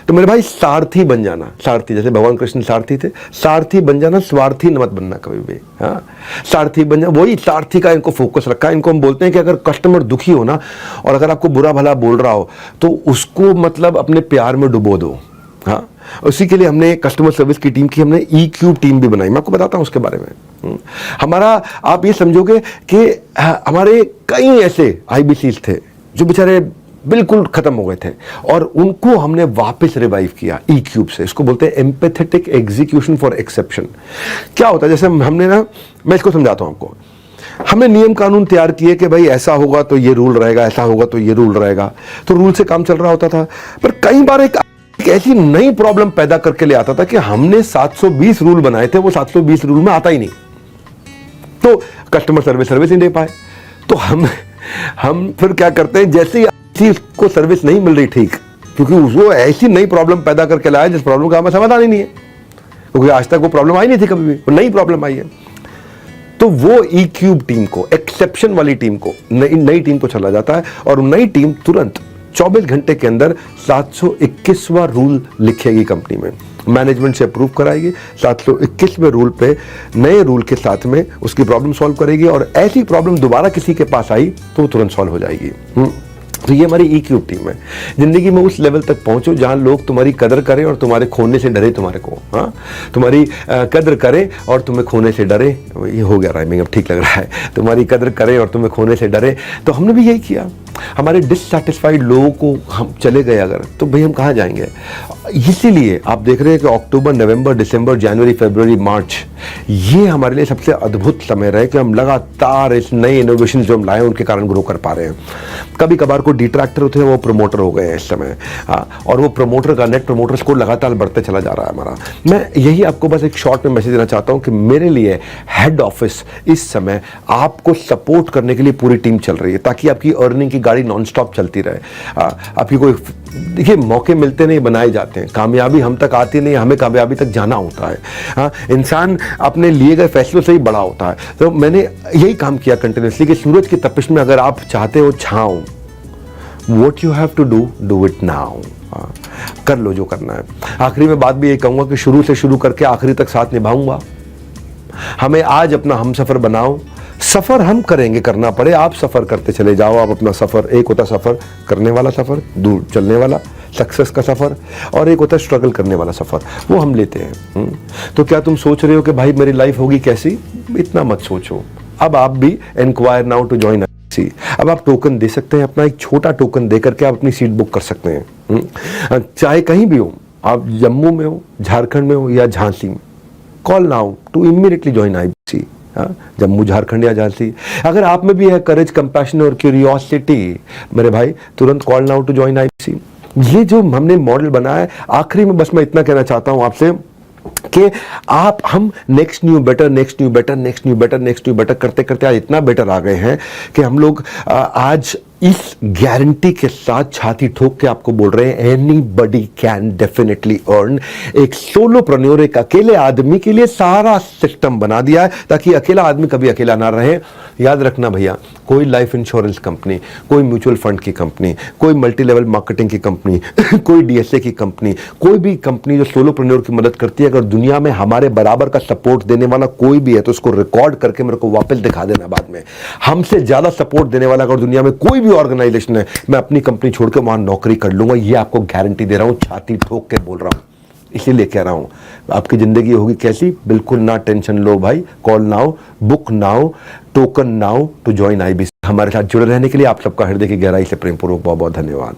तो मेरे भाई सारथी बन जाना, सारथी, जैसे भगवान कृष्ण सारथी थे, सारथी बन जाना, स्वार्थी मत बनना कभी भी। हाँ, सारथी बन जाना, वही सारथी का इनको फोकस रखा है। इनको हम बोलते हैं कि अगर कस्टमर दुखी हो ना और अगर आपको बुरा भला बोल रहा हो तो उसको मतलब अपने प्यार में डुबो दो। हाँ, उसी के लिए हमने कस्टमर सर्विस की टीम की हमने EQ टीम भी बनाई, मैं आपको बताता हूँ उसके बारे में। हमारा, आप ये समझोगे कि हमारे कई ऐसे IBCs थे जो बेचारे बिल्कुल खत्म हो गए थे और उनको हमने वापस रिवाइव किया EQ से। इसको बोलते हैं एम्पैथेटिक एग्जीक्यूशन फॉर एक्सेप्शन। क्या होता है, जैसे हमने ना, मैं इसको समझाता हूं आपको, हमने नियम कानून तैयार किए कि भाई ऐसा होगा तो ये रूल रहेगा, ऐसा होगा तो ये रूल रहेगा, तो रूल से काम चल रहा होता था। पर कई बार एक ऐसी नई प्रॉब्लम पैदा करके ले आता था कि हमने 720 रूल बनाए थे, वो 720 रूल में आता ही नहीं, तो कस्टमर सर्विस नहीं दे पाए। तो हम फिर क्या करते हैं, जैसे ही चीज को सर्विस नहीं मिल रही ठीक, क्योंकि वो ऐसी नई प्रॉब्लम पैदा करके लाया जिस प्रॉब्लम का हमें समाधान ही नहीं है, क्योंकि आज तक वो प्रॉब्लम आई नहीं थी कभी भी, वो नई प्रॉब्लम आई है। तो वो EQ टीम को, एक्सेप्शन वाली टीम को, नई टीम को चला जाता है और नई टीम तुरंत 24 घंटे के अंदर 721वां रूल लिखेगी कंपनी में, मैनेजमेंट से अप्रूव कराएगी, 721वें रूल पे, नए रूल के साथ में उसकी प्रॉब्लम सॉल्व करेगी और ऐसी प्रॉब्लम दोबारा किसी के पास आई तो तुरंत सॉल्व हो जाएगी। तो ये हमारी EQ टीम है। जिंदगी में उस लेवल तक पहुंचो जहां लोग तुम्हारी कदर करें और तुम्हारे खोने से डरे तुम्हारे को। हाँ, तुम्हारी कदर करें और तुम्हें खोने से डरे, ये हो गया राइमिंग, अब ठीक लग रहा है, तुम्हारी कदर करें और तुम्हें खोने से डरे। तो हमने भी यही किया। हमारे डिससैटिस्फाइड लोगों को हम चले गए अगर, तो भाई हम कहाँ जाएंगे। इसीलिए आप देख रहे हैं कि अक्टूबर, नवंबर, दिसंबर, जनवरी, फरवरी, मार्च, ये हमारे लिए सबसे अद्भुत समय रहे कि हम लगातार इस नए इनोवेशन जो हम लाए उनके कारण ग्रो कर पा रहे हैं। कभी कभार को डिट्रैक्टर होते हैं, वो प्रमोटर हो गए हैं इस समय। और वो प्रमोटर का नेट प्रमोटर स्कोर लगातार बढ़ते चला जा रहा है हमारा। मैं यही आपको बस एक शॉर्ट में मैसेज देना चाहता हूं कि मेरे लिए हेड ऑफिस इस समय आपको सपोर्ट करने के लिए पूरी टीम चल रही है, ताकि आपकी अर्निंग की गाड़ी नॉन स्टॉप चलती रहे। आपकी कोई, देखिए, मौके मिलते नहीं, बनाए जाते हैं। कामयाबी हम तक आती नहीं, हमें कामयाबी तक जाना होता है। हाँ, इंसान अपने लिए गए फैसलों से ही बड़ा होता है। तो मैंने यही काम किया कंटिन्यूसली कि सूरज की तपिश में अगर आप चाहते हो छांव, what you have to do it now। कर लो जो करना है। आखिरी में बात भी यही कहूंगा कि शुरू से शुरू करके आखिरी तक साथ निभाऊंगा। हमें आज अपना हम सफर बनाओ, सफर हम करेंगे, करना पड़े आप सफर करते चले जाओ। आप अपना सफर, एक होता सफर करने वाला सफर, दूर चलने वाला सक्सेस का सफर, और एक होता स्ट्रगल करने वाला सफर, वो हम लेते हैं। तो क्या तुम सोच रहे हो कि भाई मेरी लाइफ होगी कैसी? इतना मत सोचो। अब आप भी इंक्वायर नाउ टू ज्वाइन। अब आप टोकन दे सकते हैं, अपना एक छोटा टोकन दे करके आप अपनी सीट बुक कर सकते हैं। चाहे कहीं भी हो, आप जम्मू में हो, झारखंड में हो या झांसी में, call now to immediately join IBC। Jammu, Jharkhand या झांसी। अगर आप में भी है करेज, कंपैशन और क्यूरियोसिटी, मेरे भाई तुरंत call now to join IBC। ये जो हमने मॉडल बनाया है, आखिरी में बस मैं इतना कहना चाहता हूं आपसे कि हम next new better, next new better, next new better, next new better करते करते आज इतना बेटर आ गए हैं कि हम लोग आज इस गारंटी के साथ छाती ठोक के आपको बोल रहे हैं एनीबॉडी कैन डेफिनेटली अर्न। एक सोलोप्रेन्योर, एक अकेले आदमी के लिए सारा सिस्टम बना दिया है ताकि अकेला आदमी कभी अकेला ना रहे। याद रखना भैया, कोई लाइफ इंश्योरेंस कंपनी, कोई म्यूचुअल फंड की कंपनी, कोई मल्टी लेवल मार्केटिंग की कंपनी, कोई डीएसए की कंपनी, कोई भी कंपनी जो सोलोप्रेन्योर की मदद करती है, अगर दुनिया में हमारे बराबर का सपोर्ट देने वाला कोई भी है तो उसको रिकॉर्ड करके मेरे को वापस दिखा देना बाद में। हमसे ज्यादा सपोर्ट देने वाला अगर दुनिया में कोई भी ऑर्गेनाइजेशन है, मैं अपनी कंपनी छोड़ के वहां नौकरी कर लूंगा, ये आपको गारंटी दे रहा हूं, छाती ठोक के बोल रहा हूं, इसीलिए कह रहा हूं। आपकी जिंदगी होगी कैसी, बिल्कुल ना टेंशन लो भाई। Call now, book now, token now to join IBC. हमारे साथ जुड़े रहने के लिए आप सबका हृदय की गहराई से प्रेमपूर्वक बहुत बहुत धन्यवाद।